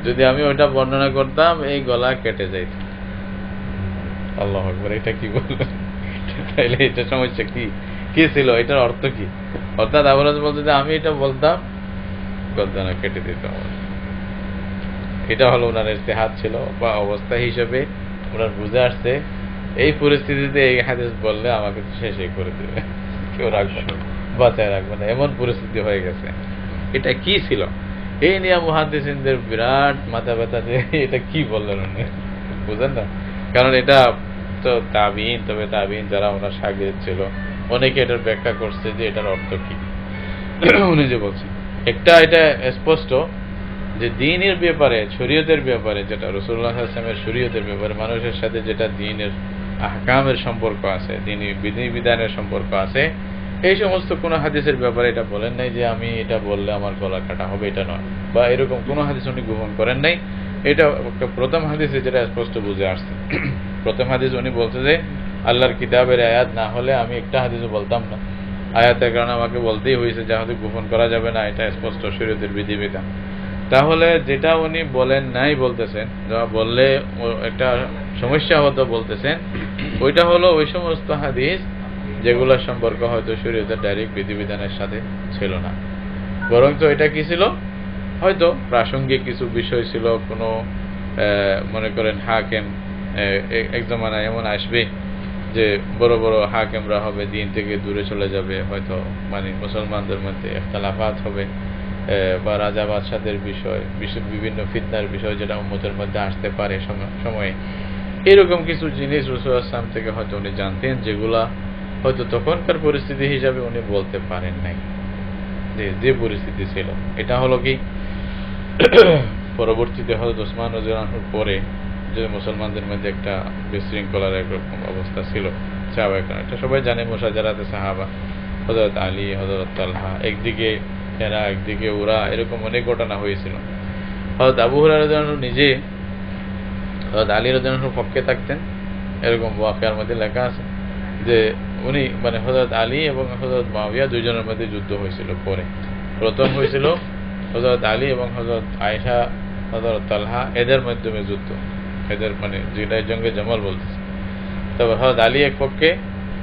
যদি আমি ওইটা বর্ণনা করতাম এই গলা কেটে যাইত। আল্লাহু আকবার, এটা কি বললেন? তাইলে এটা সমস্যা কি ছিল, এটার অর্থ কি? অর্থাৎ আবু হুরায়রা বলতে যে আমি এটা বলতাম গর্দান কেটে দিত। এটা হলো ওনার ইজতিহাদ ছিল বা অবস্থা হিসেবে ওনার বুঝে আসছে এই পরিস্থিতিতে এই হাদিস বললে আমাকে তো শেষই করে দেবে, কেউ রাখবে না, বাঁচায় রাখবে না, এমন পরিস্থিতি হয়ে গেছে। এটা কি ছিল? এই নিয়ে মুহাদ্দিসিনদের বিরাট মাথা ব্যথা যে এটা কি বললেন উনি, বুঝেন না? কারণ এটা তো তাবিঈন, তবে তাবিঈন যারা ওনার শাগির্দ ছিল অনেকে এটার ব্যাখ্যা করছে যে এটার অর্থ কি। উনি যে বলছেন একটা এটা স্পষ্ট যে দ্বীনের ব্যাপারে, শরীয়তের ব্যাপারে, যেটা রাসূলুল্লাহ সাল্লাল্লাহু আলাইহি ওয়াসাল্লামের শরীয়তের ব্যাপারে, মানুষের সাথে যেটা দ্বীনের আহকামের সম্পর্ক আছে, দ্বীনি বিধিবিধানের সম্পর্ক আছে, এই সমস্ত কোনো হাদিসের ব্যাপারে এটা বলেন নাই যে আমি এটা বললে আমার গলা কাটা হবে, এটা নয়, বা এরকম কোনো হাদিস উনি গ্রহণ করেন নাই। এটা প্রথম হাদিসে যেটা স্পষ্ট বুঝে আসছে। প্রথম হাদিস উনি বলছে যে আল্লাহর কিতাবের আয়াত না হলে আমি একটা হাদিসও বলতাম না, আয়াতের কারণে আমাকে বলতেই হয়েছে, যা হয়তো গোপন করা যাবে না, এটা স্পষ্ট শরীয়তের বিধিবিধান। তাহলে যেটা উনি বলেন নাই বলতেছেন, যা বললে একটা সমস্যা হতো বলতেছেন, ওইটা হলো ওই সমস্ত হাদিস যেগুলোর সম্পর্ক হয়তো শরীয়তের ডাইরেক্ট বিধিবিধানের সাথে ছিল না, বরঞ্চ এটা কি ছিল, হয়তো প্রাসঙ্গিক কিছু বিষয় ছিল। কোনো মনে করেন হাকেম, এক জমানায় এমন আসবে যে বড় বড় হাকেমরা হবে, দিন থেকে দূরে চলে যাবে, হয়তো মানে মুসলমানদের মধ্যে ইখতিলাফাত হবে, বা রাজা বাদশাদের বিষয়, বিভিন্ন ফিতনার বিষয় যেটা উম্মতের মধ্যে আসতে পারে সময়ে, এরকম কিছু জিনিস রাসূল সাল্লাল্লাহু আলাইহি ওয়াসাল্লাম থেকে হয়তো উনি জানতেন, যেগুলা হয়তো তখনকার পরিস্থিতি হিসাবে উনি বলতে পারেন নাই, যে পরিস্থিতি ছিল। এটা হলো কি পরবর্তীতে হযরত ওসমান রাদিয়াল্লাহু আনহুর পরে যে মুসলমানদের মধ্যে একটা বিশৃঙ্খলার একরকম অবস্থা ছিল, সাহাবায়ে, এটা সবাই জানে, মুশাজারাতে সাহাবা, হযরত আলী, হযরত তালহা একদিকে, এরা একদিকে, ওরা, এরকম অনেক ঘটনা হয়েছিল। হযরত আবু হুরায়রা রাদিয়াল্লাহু আনহু নিজে হযরত আলী রাদিয়াল্লাহু আনহুর পক্ষে থাকতেন, এরকম ওয়াকিয়ার মধ্যে লেখা আছে যে উনি মানে হযরত আলী এবং হযরত মুআবিয়া দুইজনের মধ্যে যুদ্ধ হয়েছিল। পরে প্রথম হয়েছিল হযরত আলী এবং হযরত আয়েশা, হযরত তালহা, এদের মাধ্যমে যুদ্ধ, এদের মানে যেটা জঙ্গে জামাল বলতেছে। তবে হযরত আলী এক পক্ষে,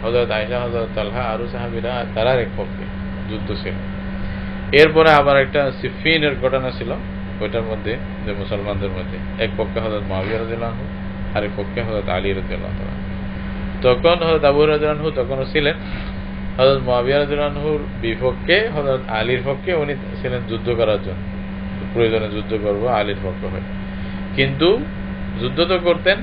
হযরত আয়েশা, হযরত তালহা আরো সাহাবীরা তারা এক পক্ষে যুদ্ধ ছিল। এরপরে আবার একটা সিফিনের ঘটনা ছিল, ওইটার মধ্যে যে মুসলমানদের মধ্যে এক পক্ষে হযরত মুআবিয়া রাদিয়াল্লাহু আনহু, আর এক পক্ষে হযরত আলী রাদিয়াল্লাহু আনহু। তখন হযরত আবু হুরায়রা রাদিয়াল্লাহু আনহু তখনও ছিলেন, হযরত মুআবিয়া রাদিয়াল্লাহু আনহুর বিপক্ষে, হযরত আলীর পক্ষে উনি ছিলেন যুদ্ধ করার জন্য, প্রয়োজনে যুদ্ধ করব আলীর পক্ষ হয়ে। কিন্তু যুদ্ধ তো করতেন,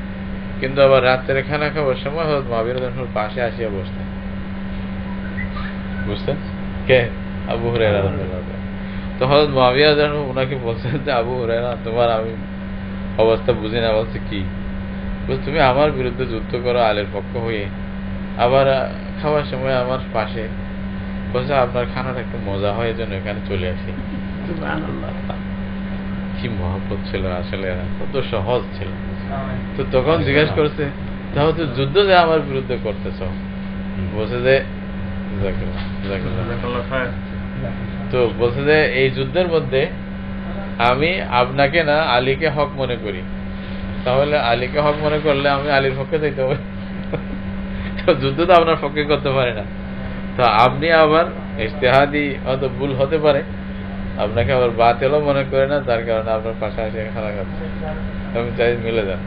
কিন্তু আবার রাত্রে খানা খাওয়ার সময় হযরত মুআবিয়া রাদিয়াল্লাহু আনহুর পাশে আসিয়া বসতেন, বুঝছেন কে? আবু হুরায়রা রাদিয়াল্লাহু আনহু। তো হযরত মুআবিয়া রাদিয়াল্লাহু আনহু উনাকে বলছেন যে আবু হুরায়রা, তোমার আমি অবস্থা বুঝি না। বলছে কি? তুমি আমার বিরুদ্ধে যুদ্ধ করো আলীর পক্ষ হয়ে, আবার খাওয়ার সময় আমার পাশে বলছে আপনার খানাটা একটু মজা হয়, এজন্য এখানে চলে আসি। কি মহব্বত ছিল আসলে, কত সহজ ছিল। তো তখন জিজ্ঞাসা করছে, তাহলে তো যুদ্ধ যে আমার বিরুদ্ধে করতেছ? বলছে যে তো বলছে যে এই যুদ্ধের মধ্যে আমি আপনাকে না আলীকে হক মনে করি, তাহলে আলীকে হক মনে করলে আমি আলীর পক্ষে যাইতে হবে। যুদ্ধ তো আপনার পক্ষে করতে পারে না, তো আপনি আবার ইজতিহাদি হয়তো ভুল হতে পারে, আপনাকে আবার বাতিলও মনে করে না, তার কারণে আপনার পাশাপাশি খানা খাচ্ছে, আমি চাই মিলে যান।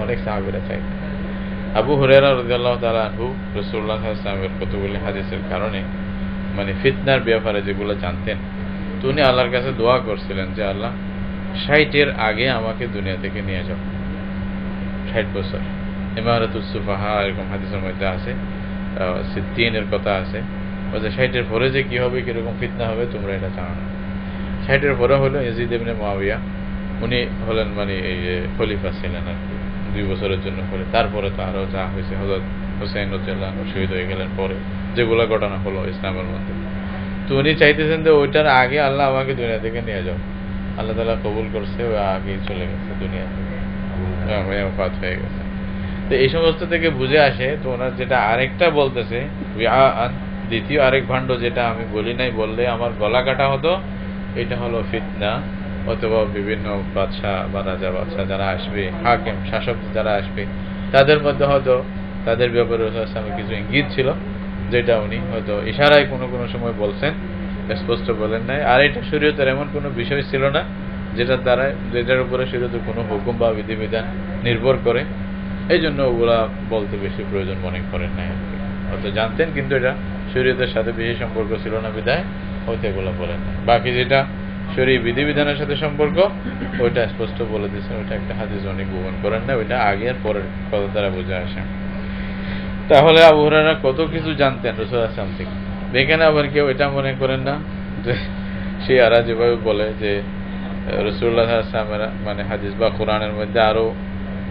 অনেক সাহাবীরা চাই। আবু হুরায়রা রাদিয়াল্লাহু তাআলা আনহু রাসূলুল্লাহ সাল্লাল্লাহু আলাইহি ওয়াসাল্লামের কতগুলি হাদিসের কারণে মানে ফিতনার ব্যাপারে যেগুলো জানতেন, তো উনি আল্লাহর কাছে দোয়া করছিলেন যে আল্লাহ 60-এর আগে আমাকে দুনিয়া থেকে নিয়ে যাও, 60 বছর। ইমারাতুস সুফাহা এরকম হাদিসের মধ্যে আছে, সিদ্দিনের কথা আছে, বলছে 60-এর পরে যে কি হবে, কিরকম ফিতনা হবে তোমরা এটা জানো না। 60-এর পরে হলো ইয়াজিদ ইবনে মুআবিয়া, উনি হলেন মানে এই খলিফা ছিলেন আর কি 2 বছরের জন্য। পরে তারপরে তো আরো যা হয়েছে, হযরত হুসাইন রাদিয়াল্লাহু আনহু শহীদ হয়ে গেলেন পরে, যেগুলো ঘটনা হলো ইসলামের মধ্যে। তো উনি চাইতেছেন যে ওইটার আগে আল্লাহ আমাকে দুনিয়া থেকে নিয়ে যাও। আল্লাহ তাআলা কবুল করছে, ও আগেই চলে গেছে দুনিয়া থেকে, ওফাত হয়ে গেছে। তো এই সমস্ত থেকে বুঝে আসে, তো ওনার যেটা আরেকটা বলতেছে দ্বিতীয় আরেক ভাণ্ড, যেটা আমি বলি নাই, বললে আমার গলা কাটা হতো, এটা হলো ফিতনা, অথবা বিভিন্ন বাদশা বা রাজা বাদশা যারা আসবে, হাকিম শাসক যারা আসবে, তাদের মধ্যে হয়তো তাদের ব্যাপারে রাসূলুল্লাহ কিছু ইঙ্গিত ছিল, যেটা উনি হয়তো ইশারায় কোনো কোনো সময় বলছেন, স্পষ্ট বলেন নাই। আর এটা শরীয়তের এমন কোনো বিষয় ছিল না যেটার উপরে শরীয়তের কোনো হুকুম বা বিধিবিধান নির্ভর করে, এই জন্য ওগুলা বলতে বেশি প্রয়োজন মনে করেন নাই আর কি। হয়তো জানতেন, কিন্তু এটা শরীয়তের সাথে বেশি সম্পর্ক ছিল না বিধায় হয়তো এগুলো বলেন না। বাকি যেটা শরীর বিধিবিধানের সাথে সম্পর্ক, ওইটা স্পষ্ট বলে দিয়েছেন। ওইটা একটা হাদিস উনি গোপন করেন না, ওইটা আগে আর পরের কথা দ্বারা বোঝা আসে। তাহলে আবু হুরায়রা কত কিছু জানতেন রাসূল সাল্লাল্লাহু আলাইহি ওয়াসাল্লাম থেকে। এখানে আবার কেউ এটা মনে করেন না যে শিয়ারা যেভাবে বলে যে রাসূলুল্লাহ সাল্লাল্লাহু আলাইহি ওয়াসাল্লামের মানে হাদিস বা কোরআনের মধ্যে আরো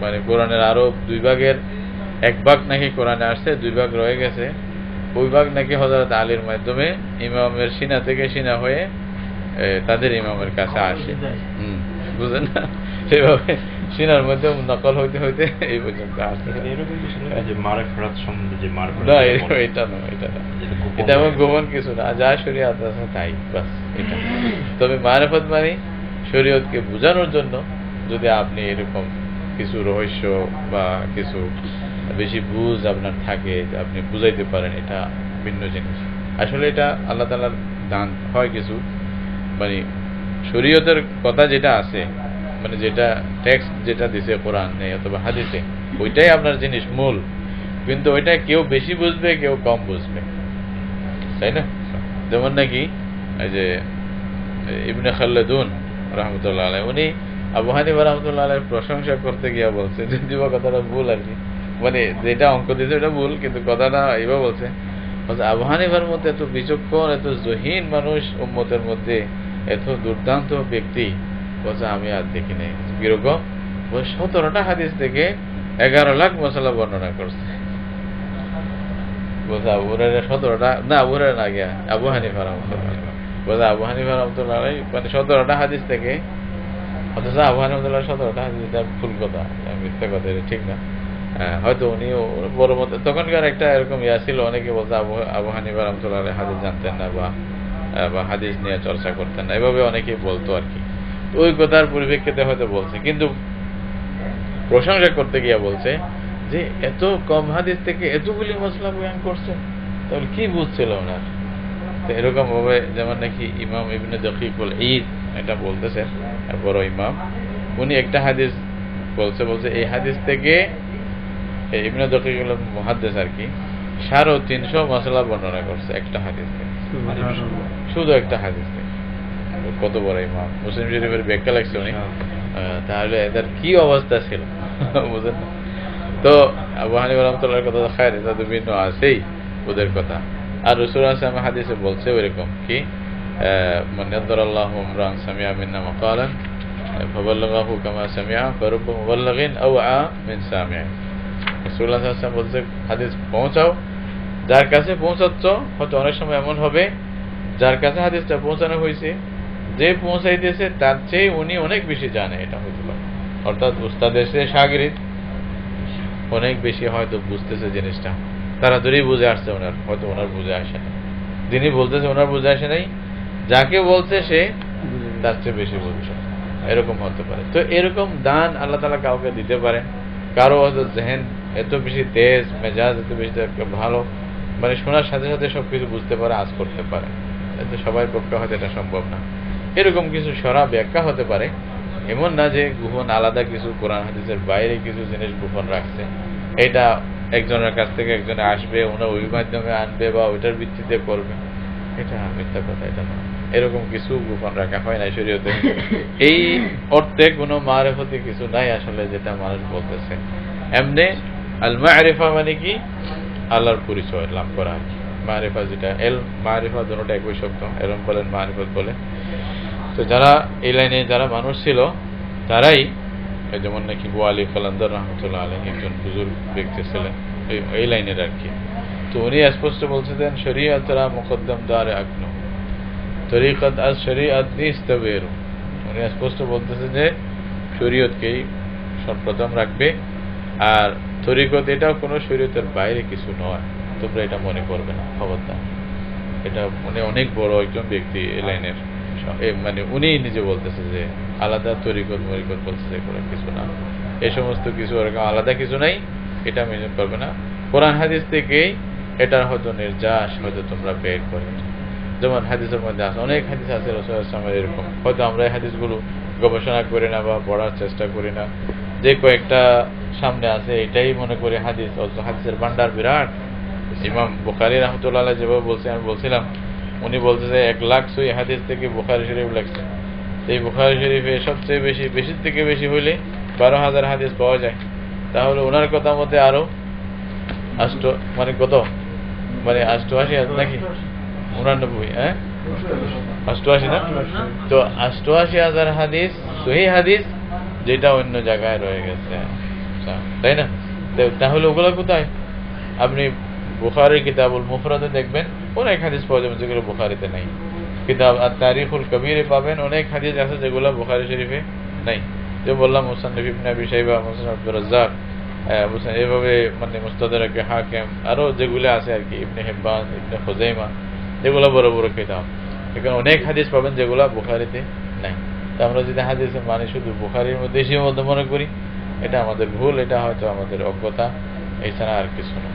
মানে কোরআনের আরো 2 ভাগের 1 ভাগ নাকি কোরআনে আসছে, 2 ভাগ রয়ে গেছে। ওই ভাগ নাকি হযরত আলীর মাধ্যমে ইমামের সিনা থেকে সিনা হয়ে তাদের ইমামের কাছে আসে। বুঝেন না, সেভাবে সিনার মধ্যে নকল হইতে হইতে এই পর্যন্ত আসছে। এটা এমন গোপন কিছু না, যা শরীয়ত আছে তাই বাস এটা। তবে মারিফত মানে শরীয়তকে বোঝানোর জন্য যদি আপনি এরকম কিছু রহস্য বা কিছু বেশি বুঝ আপনার থাকে, আপনি বুঝাইতে পারেন, এটা ভিন্ন জিনিস। আসলে এটা আল্লাহ তাআলার দান হয় কিছু, মানে শরীয়তের কথা যেটা আছে, মানে যেটা টেক্সট যেটা দিছে কোরআনে অথবা হাদিসে, ওইটাই আপনার জিনিস মূল। কিন্তু ওইটা কেউ বেশি বুঝবে, কেউ কম বুঝবে, তাই না? যেমন নাকি এই যে ইবনে খালদুন রাহমাতুল্লাহ আলাইহি, উনি আবু হানিফা রাহমাতুল্লাহ আলাইহির প্রশংসা করতে গিয়া বলছে, যদিও কথাটা ভুল আর কি, মানে যেটা অঙ্ক দিয়েছে ওটা ভুল, কিন্তু কথাটা এভাবে বলছে, আবু হানিফার মধ্যে এত বিচক্ষণ, এত জহিন মানুষ উম্মতের মধ্যে, এত দুর্দান্ত ব্যক্তি বলছে আমি আর দেখি নাই। কিরকম? 17টা হাদিস থেকে 11 লাখ মশলা বর্ণনা করছে। বলছে আবু হুরায়রা 17টা না, আবু হুরায়রা না গিয়া আবু হানিফা রাহমাতুল্লাহ আলাইহি, বলছে আবু হানিফা রাহমাতুল্লাহ আলাইহি মানে 17টা হাদিস থেকে, অথচ আবু হানিফা 17টা হাদিস, এটা ভুল কথা, মিথ্যা কথা, এটা ঠিক না। হয়তো উনি বড় মত তখনকার একটা এরকম ইয়া ছিল, অনেকে বলছে আবু হানিফা রাহমাতুল্লাহ আলাইহি হাদিস জানতেন না বা হাদিস নিয়ে চর্চা করতেন না, এভাবে অনেকেই বলতো আর কি। ওই কথার পরিপ্রেক্ষিতে হয়তো বলছে, কিন্তু প্রশংসা করতে গিয়া বলছে যে এত কম হাদিস থেকে এতগুলি মশলা বয়ান করছে, তাহলে কি বুঝছিল ওনার? তো এরকম ভাবে যেমন নাকি ইমাম ইবনে দাকিকুল ঈদ এটা বলতেছেন, বড় ইমাম, উনি একটা হাদিস বলছে এই হাদিস থেকে ইবনে দাকিকুল মুহাদ্দিস আর কি 350 মশলা বর্ণনা করছে একটা হাদিস থেকে, শুধু একটা হাদিস থেকে। কত বড় ইমাম, মুসলিম শরীফের ব্যাখ্যা লাগছে উনি, তাহলে এদের কি অবস্থা ছিল বুঝেন না? তো আবু হানিফা রাহমাতুল্লাহর কথা তো খায়র, এটা তো ভিন্ন আছেই ওদের কথা। আর রাসূল সাল্লাল্লাহু আলাইহি ওয়াসাল্লাম হাদিসে বলছে ওইরকম কি মান ইয়াদরাল্লাহু ইমরান সামিআ মিন্না মাকালান ফাবাল্লাগাহু কামা সামিআ ফারুব্বা মুবাল্লিগিন আওআ মিন সামিআ। রাসূল সাল্লাল্লাহু আলাইহি ওয়াসাল্লাম বলছে হাদিস পৌঁছাও, যার কাছে পৌঁছাচ্ছ, হয়তো অনেক সময় এমন হবে যার কাছে হাদিসটা পৌঁছানো হয়েছে, যে পৌঁছাইতেছে তার চেয়ে উনি অনেক বেশি জানে, এটা হইতে পারে। অর্থাৎ উস্তাদের চেয়ে শাগিরিদ অনেক বেশি হয়তো বুঝতেছে জিনিসটা, তাড়াতাড়ি বুঝে আসছে ওনার, হয়তো ওনার বুঝে আসে না। যিনি বলতেছে ওনার বুঝে আসে নাই, যাকে বলছে সে তার চেয়ে বেশি বুঝছে, এরকম হতে পারে। তো এরকম দান আল্লাহ তাআলা কাউকে দিতে পারেন। কারো হয়তো জেহেন এত বেশি তেজ, মেজাজ এত বেশি ভালো, মানে শোনার সাথে সাথে সবকিছু বুঝতে পারে, আজ করতে পারে। কিন্তু সবার পক্ষে হয়তো এটা সম্ভব না। এরকম কিছু সরা ব্যাখ্যা হতে পারে, এমন না যে গোপন আলাদা কিছু কোরআন হাদিসের বাইরে কিছু জিনিস গোপন রাখছে, এটা একজনের কাছ থেকে একজনে আসবে, ওনার ওই মাধ্যমে আনবে বা ওইটার ভিত্তিতে করবে, এটা মিথ্যা কথা, এটা না। এরকম কিছু গোপন রাখা হয় না শরীয়তে। এই অর্থে কোনো মারিফতি কিছু নাই আসলে, যেটা মানুষ বলতেছে। এমনি আল মারিফা মানে কি? আল্লাহর পরিচয় লাভ করা। মারিফা যেটা এল মারিফা দুটোটা একই শব্দ, এরকম বলেন মারিফত বলে। তো যারা এই লাইনে যারা মানুষ ছিল তারাই, যেমন নাকি বু আলী কালান্দার রহমতুল্লাহ আলাইহি একজন বুজুর্গ ব্যক্তি ছিলেন এই লাইনের আর কি। তো উনি স্পষ্ট বলছিলেন শরীয়তরা মুকদ্দম দারে আকনু তরিকত আজ শরীয়ত নিস্তাবের। উনি স্পষ্ট বলতেছে যে শরীয়তকেই সর্বপ্রথম রাখবে, আর তরিকত এটাও কোনো শরীয়তের বাইরে কিছু নয়, তোমরা এটা মনে করবে না, খবরদার। এটা উনি অনেক বড় একজন ব্যক্তি এই লাইনের, মানে উনি নিজে বলতেছে যে আলাদা তরিকত মরিকত বলতেছে কোনো কিছু না, এই সমস্ত কিছু এরকম আলাদা কিছু নাই, এটা মেনে করবে না। কোরআন হাদিস থেকেই এটার হয়তো নির্যাস হয়তো তোমরা বের করে। যেমন হাদিসের মধ্যে আছে, অনেক হাদিস আছে রাসূল সাল্লাল্লাহু আলাইহি ওয়াসাল্লামের এরকম, হয়তো আমরা এই হাদিসগুলো গবেষণা করি না বা পড়ার চেষ্টা করি না, যে কয়েকটা সামনে আছে এটাই মনে করি হাদিস। হাদিসের ভান্ডার বিরাট। ইমাম বুখারী রাহমাতুল্লাহ আলাইহি যেভাবে বলছে, আমি বলছিলাম, উনি বলতেছে 1 লাখ সই হাদিস থেকে বুখারী শরীফ লেখছে, এই বুখারী শরীফে সবচেয়ে বেশি থেকে বেশি হইলে 12,000 হাদিস পাওয়া যায়। তাহলে ওনার কথা মতে আরো মানে কত, মানে 88 আছে নাকি 89, 88 না? তো 88,000 হাদিস সহিহ হাদিস যেটা অন্য জায়গায় রয়ে গেছে, তাই না? তাহলে ওগুলো কোথায়? আপনি বুখারীর কিতাবুল মুফরাদে দেখবেন অনেক হাদিস পাওয়া যাবে যেগুলো বুখারীতে নাই। কিতাব আত-তারিখুল কবীরে পাবেন অনেক হাদিস আছে যেগুলো বুখারী শরীফে নাই। যে বললাম মুসান্নাফ ইবনে আবি শাইবা, মুসান্নাফ আব্দুর রাজ্জাক, এভাবে মানে মুস্তাদরাক হাকিম, আরো যেগুলো আছে আর কি, ইবনে হিব্বান, ইবনে খুজাইমা, যেগুলো বড় বড় কিতাব, এখানে অনেক হাদিস পাবেন যেগুলো বুখারীতে নাই। তো আমরা যদি হাদিসের মানে শুধু বুখারীর মধ্যে সীমাবদ্ধ মনে করি, এটা আমাদের ভুল, এটা হয়তো আমাদের অজ্ঞতা, এছাড়া আর কিছু না।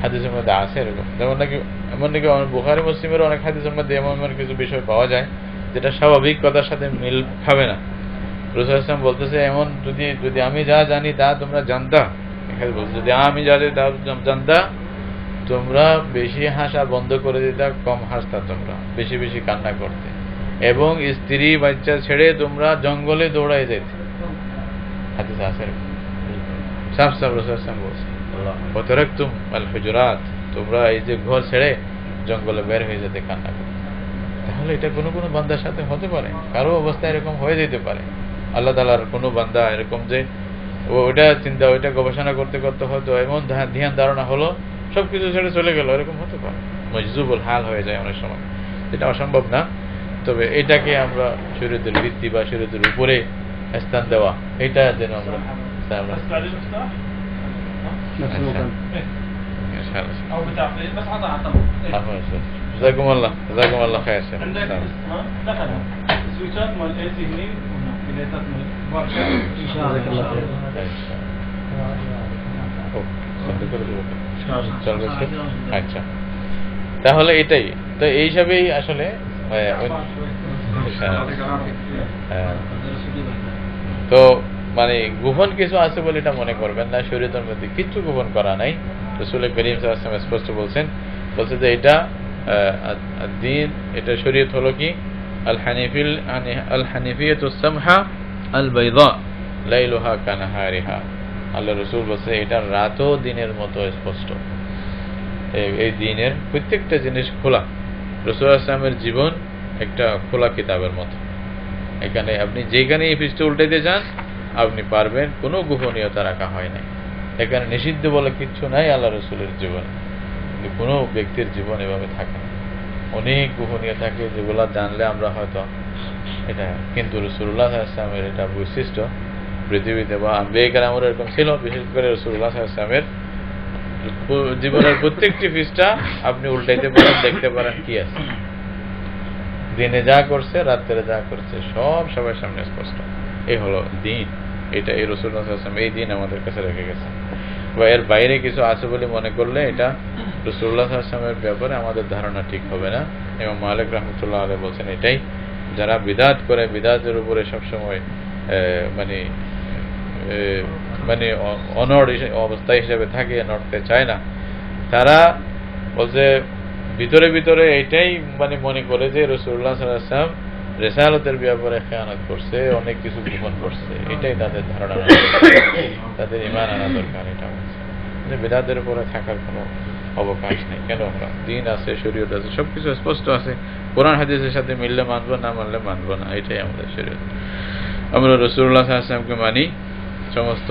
হাদিসের মধ্যে আছে এরকম, যেমন নাকি এমন নাকি বুখারী মুসলিমের অনেক হাদিসের মধ্যে এমন এমন কিছু বিষয় পাওয়া যায় যেটা স্বাভাবিক কথার সাথে মিল খাবে না। রাসূল সাল্লাল্লাহু আলাইহি ওয়াসাল্লাম বলতেছে, এমন যদি আমি যা জানি তা তোমরা জানতা, এখানে বলছে যদি আমি যা জানি তা জানতা, তোমরা বেশি হাসা বন্ধ করে দিতা, কম হাসতা, তোমরা বেশি বেশি কান্না করতে, এবং স্ত্রী বাচ্চা ছেড়ে তোমরা জঙ্গলে দৌড়াই যেতে। হাদিস আছে সাফ সাফ রাসূল সাল্লাল্লাহু আলাইহি ওয়াসাল্লাম বলছে, ওয়াতারাকতুম আল হুজুরাত, তোমরা এই যে ঘর ছেড়ে জঙ্গলে বের হয়ে যেতে কান্না করতে। তাহলে এটা কোনো কোনো বান্দার সাথে হতে পারে, কারো অবস্থা এরকম হয়ে যেতে পারে। আল্লাহ তাআলার কোনো বান্দা এরকম যে ওইটা চিন্তা, ওইটা গবেষণা করতে করতে হয়তো এমন ধ্যান ধারণা হলো সবকিছু ছেড়ে চলে গেল, এরকম হতে পারে। মজজুবুল হাল হয়ে যায় অনেক সময়, এটা অসম্ভব না। তবে এটাকে আমরা শরীয়তের ভিত্তি বা শরীয়তের উপরে স্থান দেওয়া, এটা যেন আমরা او بتاع بس عطى جزاكم الله خير شيخ. عندك دخل سويتشات مال اي سي هني بدايات مال ورشه ان شاء الله. আচ্ছা, তাহলে এটাই তো, এই হিসাবেই আসলে তো মানে গোপন কিছু আছে বলে এটা মনে করবেন না, শরীয়তের মধ্যে কিছু গোপন করা নাই। রাসূল করিম সাল্লাল্লাহু আলাইহি ওয়াসাল্লাম স্পষ্ট বলছে যে এটা দ্বীন, এটা শরীয়ত হলো কি আল হানিফিয়াতুস সামহা আল বাইদা লাইলুহা কানাহারিহা। আল্লাহ রাসূল বলছে এটা রাতও দিনের মতো স্পষ্ট। এই দিনের প্রত্যেকটা জিনিস খোলা। রাসূল সাল্লাল্লাহু আলাইহি ওয়াসাল্লামের জীবন একটা খোলা কিতাবের মতো। এখানে আপনি যেখানে এই পৃষ্ঠা উল্টাইতে যান আপনি পারবেন, কোনো গোপনীয়তা রাখা হয় নাই। এখানে নিষিদ্ধ বলে কিচ্ছু নাই আল্লাহ রসুলের জীবনে, কিন্তু কোনো ব্যক্তির জীবন এভাবে থাকে না, অনেক গোপনীয় থাকে যেগুলো জানলে আমরা হয়তো এটা, কিন্তু রাসূলুল্লাহ সাল্লাল্লাহু আলাইহি ওয়াসাল্লামের এটা বৈশিষ্ট্য পৃথিবীতে বা আম্বিয়া কেরামের এরকম ছিল। বিশেষ করে রাসূলুল্লাহ সাল্লাল্লাহু আলাইহি ওয়াসাল্লামের জীবনের প্রত্যেকটি পৃষ্ঠা আপনি উল্টাইতে পারেন, দেখতে পারেন কি আছে, দিনে যা করছে রাত্রে যা করছে সব সবার সামনে স্পষ্ট। এই হলো দিন, এটা এই রাসূলুল্লাহ সাল্লাল্লাহু আলাইহি ওয়াসাল্লাম এই দিন আমাদের কাছে রেখে গেছে। বা এর বাইরে কিছু আছে বলে মনে করলে এটা রাসূলুল্লাহ সাল্লাল্লাহু আলাইহি ওয়াসাল্লামের ব্যাপারে আমাদের ধারণা ঠিক হবে না। ইমাম মালিক রাহমাতুল্লাহ আলাইহি বলছেন এটাই, যারা বিদআত করে, বিদআতের উপরে সবসময় মানে মানে অনড় অবস্থা হিসেবে থাকে, নড়তে চায় না, তারা বলছে ভিতরে ভিতরে এটাই মানে মনে করে যে রাসূলুল্লাহ সাল্লাল্লাহু আলাইহি ওয়াসাল্লাম রিসালাতের ব্যাপারে খেয়ানত করছে, অনেক কিছু গোপন করছে, এটাই তাদের ধারণা। তাদের ঈমান আনা দরকার। এটা যে বিদআতের উপরে থাকার কোনো অবকাশ নেই। কেন? আমরা দিন আছে, শরীয়ত আছে, সবকিছু স্পষ্ট আছে। কোরআন হাদিসের সাথে মিললে মানবো, না মানলে মানবো না, এটাই আমাদের শরীয়ত। আমরা রাসূলুল্লাহ সাল্লাল্লাহু আলাইহি ওয়াসাল্লামকে মানি, সমস্ত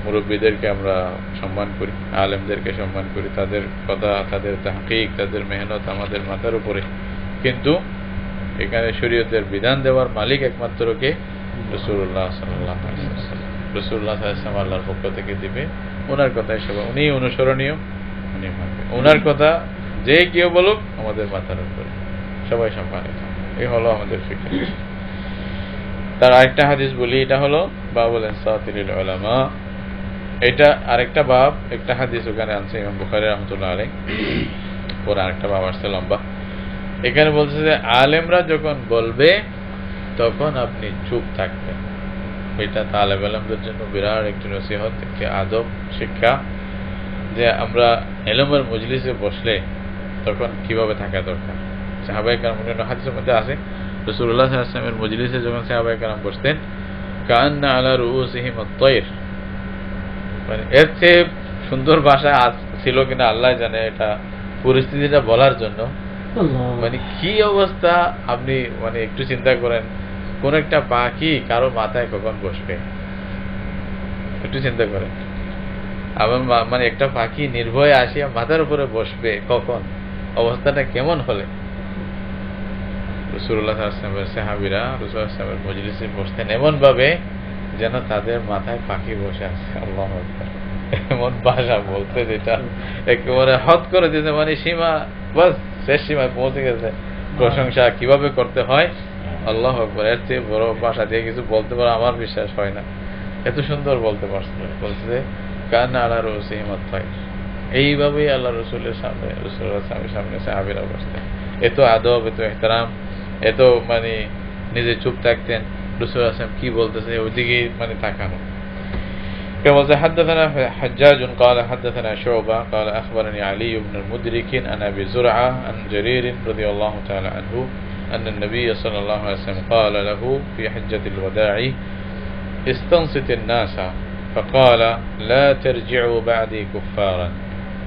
মুরব্বীদেরকে আমরা সম্মান করি, আলেমদেরকে সম্মান করি, তাদের কথা, তাদের তাহকিক, তাদের মেহনত আমাদের মাথার উপরে। কিন্তু এখানে শরীয়তের বিধান দেওয়ার মালিক একমাত্র কে? রাসূলুল্লাহ সাল্লাল্লাহু আলাইহি ওয়াসাল্লাম। রাসূলুল্লাহ সাল্লাল্লাহু আলাইহি ওয়াসাল্লাম আল্লাহর পক্ষ থেকে দিবে, ওনার কথাই সবাই, উনি অনুসরণীয়, উনি মানবে। ওনার কথা যে কেউ বলুক আমাদের মাথার উপরে, সবাই সম্মানিত। এই হলো আমাদের ফিকহ। তার আরেকটা হাদিস বলি, এটা হলো বাবুল ইনসাতিল উলামা। এটা আরেকটা বাব, একটা হাদিস ওখানে আনছে ইমাম বুখারী রাহমাতুল্লাহ আলাইহি, পরে আরেকটা বাব আসছে লম্বা। এখানে বলছে যে আলেমরা যখন বলবে তখন আপনি চুপ থাকবেন। এটা তালেব ইলমদের জন্য বিরাট একটি নসিহত, একটি আদব শিক্ষা, যে আমরা ইলমের মজলিসে বসলে তখন কিভাবে থাকা দরকার। সাহাবায়ে কেরাম হাদিসের মধ্যে আছে রাসূলুল্লাহ সাল্লাল্লাহু আলাইহি ওয়াসাল্লামের মজলিসে যখন সাহাবায়ে কেরাম বসতেন, কান্না আলা রুউসিহিম আত-তায়র, মানে এর চেয়ে সুন্দর ভাষা ছিল কিনা আল্লাহ জানে এটা পরিস্থিতিটা বলার জন্য। মানে কি অবস্থা আপনি মানে একটু চিন্তা করেন, কোন একটা পাখি কারো মাথায় কখন বসবে, একটু চিন্তা করেন। আবার মানে একটা পাখি নির্ভয়ে আসিয়া মাথার উপরে বসবে কখন, অবস্থাটা কেমন হলে। রাসূলুল্লাহ সাল্লাল্লাহু আলাইহি ওয়াসাল্লামের সাহাবীরা রাসূলুল্লাহ সাল্লাল্লাহু আলাইহি ওয়াসাল্লামের মজলিসে বসতেন এমন ভাবে যেন তাদের মাথায় পাখি বসে আছে। আল্লাহু আকবার, এমন ভাষা বলতে যেটা একেবারে হদ করে দিয়েছে, মানে সীমা, বাস শেষ সীমায় পৌঁছে গেছে। প্রশংসা কিভাবে করতে হয়, আল্লাহু আকবার, এর চেয়ে বড় ভাষা দিয়ে কিছু বলতে পারে আমার বিশ্বাস হয় না। এত সুন্দর বলতে পারছে, বলছে কান্না আলা রুউসিহিম আত-তায়র। এইভাবেই আল্লাহ রসুলের সামনে, রাসূলুল্লাহ সাল্লাল্লাহু আলাইহি ওয়াসাল্লামের সামনে সাহাবীরা বসতেন। এত আদব, এত ইহতিরাম, এত মানে নিজে চুপ থাকতেন, রাসূলুল্লাহ সাল্লাল্লাহু আলাইহি ওয়াসাল্লাম কি বলতেছে ওইদিকে মানে তাকানো। كما حدثنا حجاج قال حدثنا شعبة قال أخبرني علي بن المدرك عن أبي زرعة عن جرير رضي الله تعالى عنه أن النبي صلى الله عليه وسلم قال له في حجة الوداع استنصت الناس فقال لا ترجعوا بعدي كفارا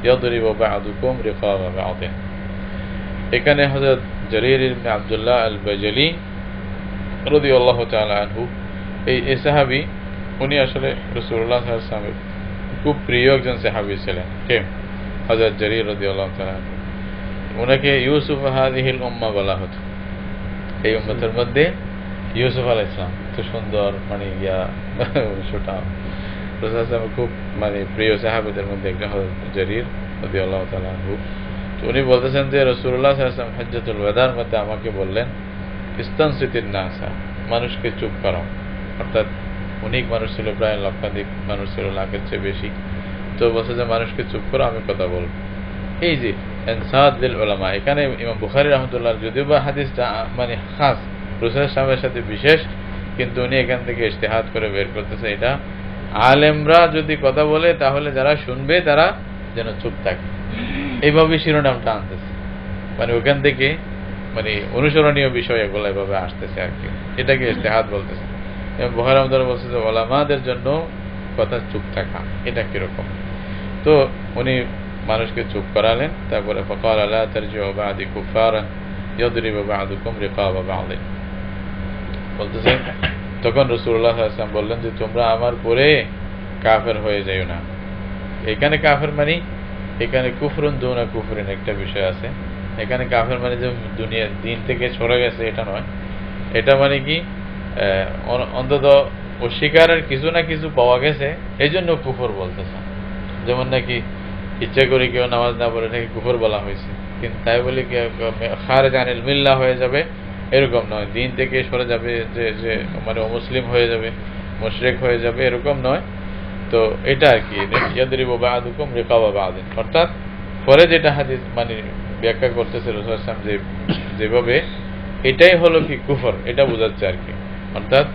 يضرب بعضكم رقاب بعض। এখানে হযরত জরীর ইবনে আব্দুল্লাহ আল বাজালি রাদিয়াল্লাহু তাআলা আনহু, এই সাহাবী, উনি আসলে রাসূলুল্লাহ সাল্লাল্লাহু আলাইহি ওয়াসাল্লামের খুব প্রিয় একজন সাহাবী ছিলেন। কে? হযরত জরীর রাদিয়াল্লাহু তাআলা আনহু। উনাকে ইউসুফ হাযিহিল উম্মাহ বলা হতো। এই উম্মতের মধ্যে ইউসুফ আলাইহিস সালাম তো সুন্দর, মানে ছোটা রাসূলুল্লাহ খুব মানে প্রিয় সাহাবীদের মধ্যে একজন হযরত জরীর রাদিয়াল্লাহু তাআলা আনহু। তো উনি বলতেছেন যে রাসূলুল্লাহ সাল্লাল্লাহু আলাইহি ওয়াসাল্লাম হজ্জাতুল ওয়াদার মধ্যে আমাকে বললেন ইস্তানসিতিন নাসা, মানুষকে চুপ করাও। অর্থাৎ অনেক মানুষ ছিল, প্রায় লক্ষাধিক মানুষ ছিল, লাখের চেয়ে বেশি। তো বলছে যে মানুষকে চুপ করো, আমি কথা বলবো। এই যে ইনসাত লিল উলামা, এখানে ইমাম বুখারী রাহমাতুল্লাহ যদিও বা হাদিসটা মানে খাস রাসূলের সামনের সাথে বিশেষ, কিন্তু উনি এখান থেকে ইজতিহাদ করে বের করতেছে এটা আলেমরা যদি কথা বলে তাহলে যারা শুনবে তারা যেন চুপ থাকে, এইভাবে শিরোনামটা আনতেছে। মানে ওখান থেকে মানে অনুসরণীয় বিষয় এগুলো এভাবে আসতেছে আর কি, এটাকে ইজতিহাদ বলতেছে। এবং বুখারী রাহমাতুল্লাহ বলছে যে উলামাদের জন্য কথা চুপ থাকা এটা কিরকম। তো উনি মানুষকে চুপ করালেন, তারপরে ফাকাল লা তারজিউ বা'দি কুফারান ইয়াদরিবু বা'দুকুম রিকাবা বা'দ। বলতেছেন তখন রাসূলুল্লাহ সাল্লাল্লাহু আলাইহি ওয়াসাল্লাম বললেন যে তোমরা আমার পরে কাফের হয়ে যাও না। এখানে কাফের মানে এখানে কুফরুন দুনা কুফরিন একটা বিষয় আছে। এখানে কাফের মানে যে দুনিয়া দিন থেকে সরে গেছে এটা নয়, এটা মানে কি অন্তত অস্বীকারের কিছু না কিছু পাওয়া গেছে এই জন্য কুফর বলতেছে। যেমন নাকি ইচ্ছা করে কেউ নামাজ না পড়ে নাকি কুফর বলা হয়েছে, কিন্তু তাই বলে কি খারিজ আনিল মিল্লাহ হয়ে যাবে এরকম নয়, দিন থেকে সরে যাবে, যে মানে অমুসলিম হয়ে যাবে, মুশরিক হয়ে যাবে এরকম নয়। তো এটা আর কি ইয়াদরিবু বা'দুকুম রিকাবা বা'দ, অর্থাৎ পরে যেটা হাদিস মানে ব্যাখ্যা করতেছে রাসূল সাল্লাল্লাহু আলাইহি ওয়াসাল্লাম যেভাবে, এটাই হলো কি কুফর, এটা বোঝাচ্ছে আর কি। অর্থাৎ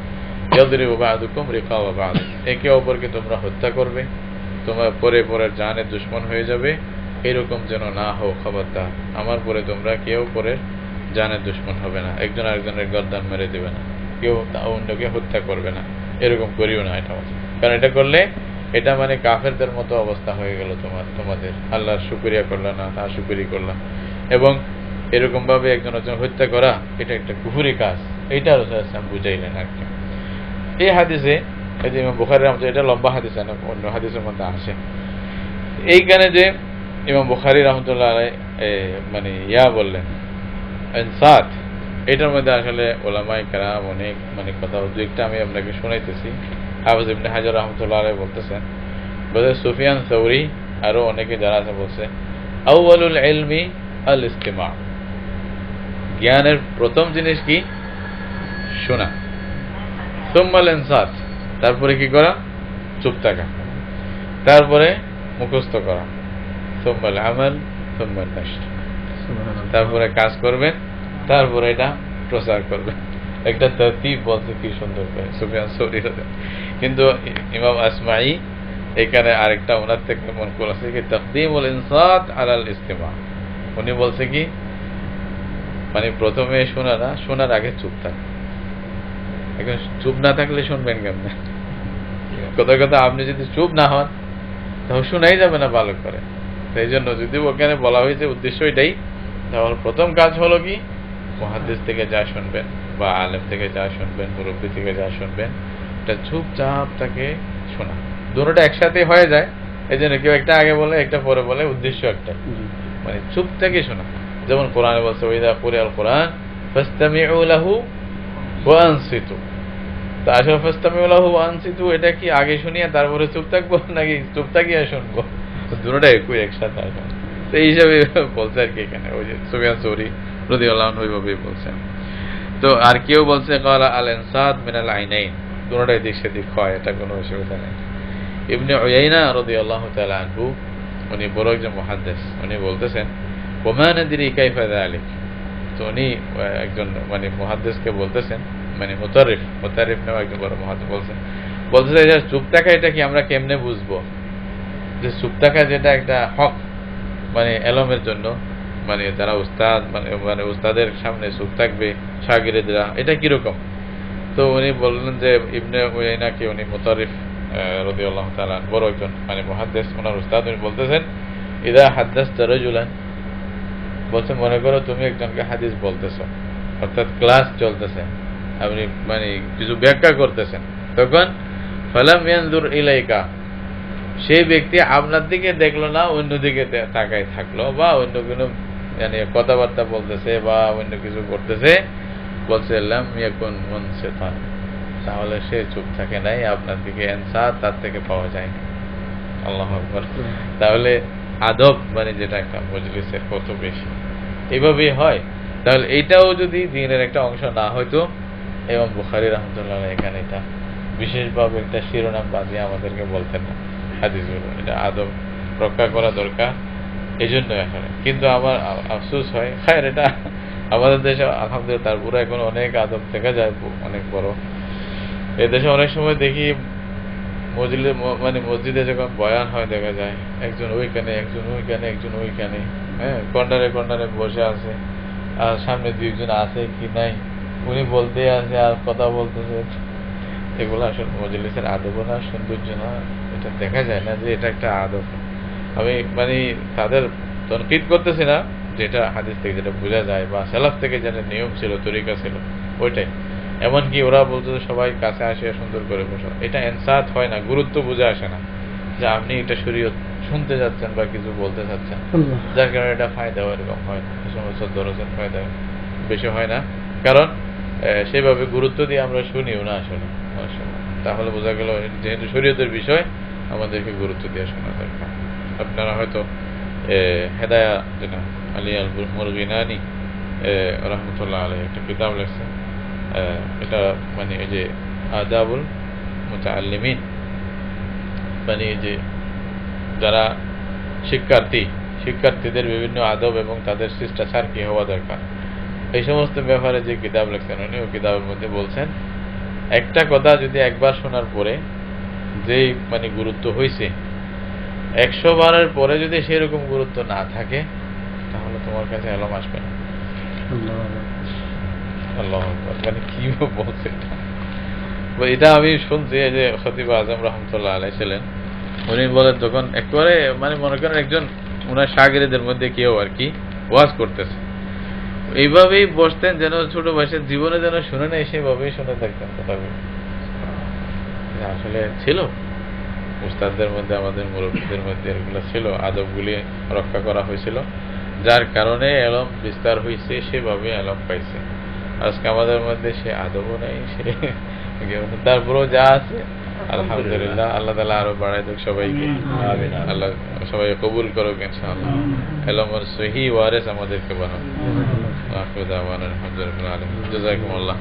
ইয়াদরিবু বা'দুকুম রিকাবা বা'দ, একে অপরকে তোমরা হত্যা করবে, তোমার পরে পরের জানের দুশমন হয়ে যাবে, এরকম যেন না হোক, খবরদার। আমার পরে তোমরা কেউ পরে জানের দুশমন হবে না, একজন আরেকজনের গর্দান মেরে দেবে না, কেউ অন্যকে হত্যা করবে না, এরকম করিও না। এটা কারণ এটা করলে এটা মানে কাফেরদের মতো অবস্থা হয়ে গেল তোমাদের, আল্লাহর শুকরিয়া করলা না, তার শুকরি করলাম। এবং এরকম ভাবে একজন হত্যা করা এটা একটা কুফরি কাজ, এইটা রাসূল সাল্লাল্লাহু আলাইহি ওয়াসাল্লাম বুঝাইলেন আর কি। এই হাদিসে এই যে ইমাম বুখারী রাহমাতুল্লাহ, এটা লম্বা হাদিস না, অন্য হাদিসের মধ্যে আসে। এইখানে যে ইমাম বুখারী রাহমাতুল্লাহ আলাইহি মানে বললেন ইনসাত, এটার মধ্যে আসলে উলামায়ে কেরাম অনেক মানে কথা, দু একটা আমি আপনাকে শোনাইতেছি। হাফিজ ইবনে হাজার রাহমাতুল্লাহ আলাইহি বলতেছেন, বলে সুফিয়ান সাউরি আরো অনেকে যারা আছে বলছে আউয়ালুল ইলমি আল ইস্তিমা, জ্ঞানের প্রথম জিনিস কি? শোনা। সুম্মাল ইনসাত, তারপরে কি করা? চুপ থাকা। তারপরে মুখস্থ করা। সুম্মাল আমাল সুম্মাল নাশর, তারপরে কাজ করবেন, তারপরে এটা প্রচার করবেন। একটা তরতিব বলতে কি সুন্দর করে সুফিয়ান সাউরি। কিন্তু ইমাম আসমাঈ এখানে আরেকটা ওনার থেকে মনকুল আছে কি তাকদীমুল ইনসাত আলাল ইস্তিমা। উনি বলছে কি মানে প্রথমে শোনা না, শোনার আগে চুপ থাক। এখন চুপ না থাকলে শুনবেন কেমনে? কথা কথা আপনি যদি চুপ না হন তাহলে শোনাই যাবে না ভালো করে। সেই জন্য যদি ওখানে বলা হয়েছে উদ্দেশ্য এটাই, তাহলে প্রথম কাজ হলো কি, মুহাদ্দিস থেকে যা শুনবেন বা আলেম থেকে যা শুনবেন, মুরব্বী থেকে যা শুনবেন, এটা চুপচাপ তাকে শোনা। দুটোটা একসাথে হয়ে যায়, এই জন্য কেউ একটা আগে বলে একটা পরে বলে, উদ্দেশ্য একটা, মানে চুপ থেকে শোনা। যেমন কোরআনে বলছে ওয়াইদা কুরিআল কোরআন ফাসতামিউ লাহু ওয়া আনসিতু। তো আসলে ফাসতামিউ লাহু ওয়া আনসিতু এটা কি আগে শুনিয়ে তারপরে চুপ থাকবো নাকি চুপ থাকিয়ে শুনবো? দুটোটা একই একসাথে আসে। তো এই হিসাবে বলছে আর কি এখানে, ওই যে সুফিয়ান সৌরি রাদিয়াল্লাহু আনহু ওইভাবেই বলছেন। তো আর কেউ বলছে ক্বালা আল ইনসাত মিনাল আইনাইন, দুটোটাই দিক সেদিক হয়, এটা কোনো অসুবিধা নেই। ইবনে উয়াইনা রাদিয়াল্লাহু তাআলা আনহু, উনি বড় একজন মুহাদ্দিস, উনি বলতেছেন ওমা নাদরি কাইফা যালিক। তো উনি একজন মানে মুহাদ্দিসকে বলতেছেন, মানে মুতারিফ নামে একজন বড় মুহাদ্দিস বলতেছে যে চুপ থাকা এটা কি আমরা কেমনে বুঝবো? যে চুপ থাকা যেটা একটা হক, মানে এলমের জন্য, মানে যারা উস্তাদ মানে উস্তাদের সামনে চুপ থাকবে শাগিরদেরা, এটা কিরকম? তো উনি বললেন যে ইবনে উয়াইনাকে, উনি মুতারিফ রাদিয়াল্লাহু তাআলা বড় একজন মানে মুহাদ্দিস, ওনার উস্তাদ, উনি বলতেছেন ইদা হাদাসতা রাজুলান, বলছে মনে করো তুমি একজনকে হাদিস বলতেছো, অর্থাৎ ক্লাস চলতেছে, আপনি মানে কিছু ব্যাখ্যা করতেছেন, তখন ফালাম ইয়ানজুর ইলাইকা, সেই ব্যক্তি আপনার দিকে দেখলো না, অন্যদিকে তাকায় থাকলো, বা অন্য কোনো মানে কথাবার্তা বলতেছে বা অন্য কিছু করতেছে, বলছে লাম ইয়াকুন মুনসিতান, তাহলে সে চুপ থাকে নাই, আপনার দিকে ইনসাত তার থেকে পাওয়া যায় না। আল্লাহু আকবার। তাহলে আদব মানে যেটা একটা মজলিসের কত বেশি, এইভাবেই হয়। তাহলে এইটাও যদি দ্বীনের একটা অংশ না হয়তো, এবং বুখারী রাহমাতুল্লাহ আলাইহি এখানে এটা বিশেষভাবে একটা শিরোনাম বাঁধিয়ে আমাদেরকে বলতেন না হাদিসগুলো, এটা আদব রক্ষা করা দরকার, এই জন্য এখানে। কিন্তু আমার আফসোস হয়, খায়ের এটা আমাদের দেশে আলহামদুলিল্লাহ তারপরে এখন অনেক আদব দেখা যায়, অনেক বড়। এই দেশে অনেক সময় দেখি মানে মসজিদে যখন বয়ান হয় দেখা যায় একজন ওইখানে, একজন ওইখানে, একজন ওইখানে, হ্যাঁ, কর্নারে কর্নারে বসে আছে, আর সামনে দুইজন আছে কি নাই, উনি বলতে আছে আর কথা বলতেছে। এগুলো আসলে মজলিসের আদব না, সৌন্দর্য না, এটা দেখা যায় না যে এটা একটা আদব। আমি মানে তাদের তনকিদ করতেছি না, যেটা হাদিস থেকে যেটা বোঝা যায় বা সালাফ থেকে যেটা নিয়ম ছিল, তরিকা ছিল, ওইটাই। এমনকি ওরা বলতো সবাই কাছে আসে সুন্দর করে বসা, এটা ইনসাত হয় না, গুরুত্ব বুঝে আসে না যে আপনি এটা শরীয়ত শুনতে যাচ্ছেন বা কিছু বলতে চাচ্ছেন, যার কারণে এটা ফায়দা এরকম হয় না, এই সমস্ত দরজের ফায়দা বেশি হয় না, কারণ সেভাবে গুরুত্ব দিয়ে আমরা শুনিও না আসলে। তাহলে বোঝা গেল যেহেতু শরীয়তের বিষয় আমাদেরকে গুরুত্ব দিয়ে শোনা দরকার। আপনারা হয়তো হেদায়া, যেটা আলী আল মুরগিনানি রহমতুল্লাহ আলাইহি একটা কিতাব লেখছেন, এটা মানে এই যে আদাবুল মুতাআল্লিমিন, মানে এই যে যারা শিক্ষার্থীদের বিভিন্ন আদব এবং তাদের শিষ্টাচার কি হওয়া দরকার, এই সমস্ত ব্যাপারে যে কিতাব লেখছেন উনি, ওই কিতাবের মধ্যে বলছেন একটা কথা যদি একবার শোনার পরে যেই মানে গুরুত্ব হয়েছে, 100 বারের পরে যদি সেরকম গুরুত্ব না থাকে তাহলে তোমার কাছে এলম আসবে না। আল্লাহু আকবার। মানে কি বলছে এটা আমি শুনছি, এই যে খতিব আজম রহমতুল্লাহ আলাইহি ছিলেন, উনি বলেন তখন একেবারে মানে মনে করেন একজন ওনার শাগিরদের মধ্যে কেউ আর কি ওয়াজ করতেছে, এইভাবেই বসতেন যেন ছোট বয়সের জীবনে যেন শুনে নেই, সেভাবেই শুনে থাকতেন কথাগুলো। আসলে ছিল উস্তাদদের মধ্যে, আমাদের মুরব্বীদের মধ্যে এগুলো ছিল, আদবগুলি রক্ষা করা হয়েছিল, যার কারণে এলম বিস্তার হয়েছে, সেভাবে এলম পাইছে। আজকে আমাদের মধ্যে সে আদবও নেই, সে তারপরেও যা আছে আলহামদুলিল্লাহ, আল্লাহ তাআলা আরো বাড়াই দেখ সবাইকে, আল্লাহ সবাই কবুল করুক ইনশাআল্লাহ, এলমের সহি ওয়ারিস আমাদেরকে বানাও। আলহামদুলিল্লাহ, জাযাকুমুল্লাহ।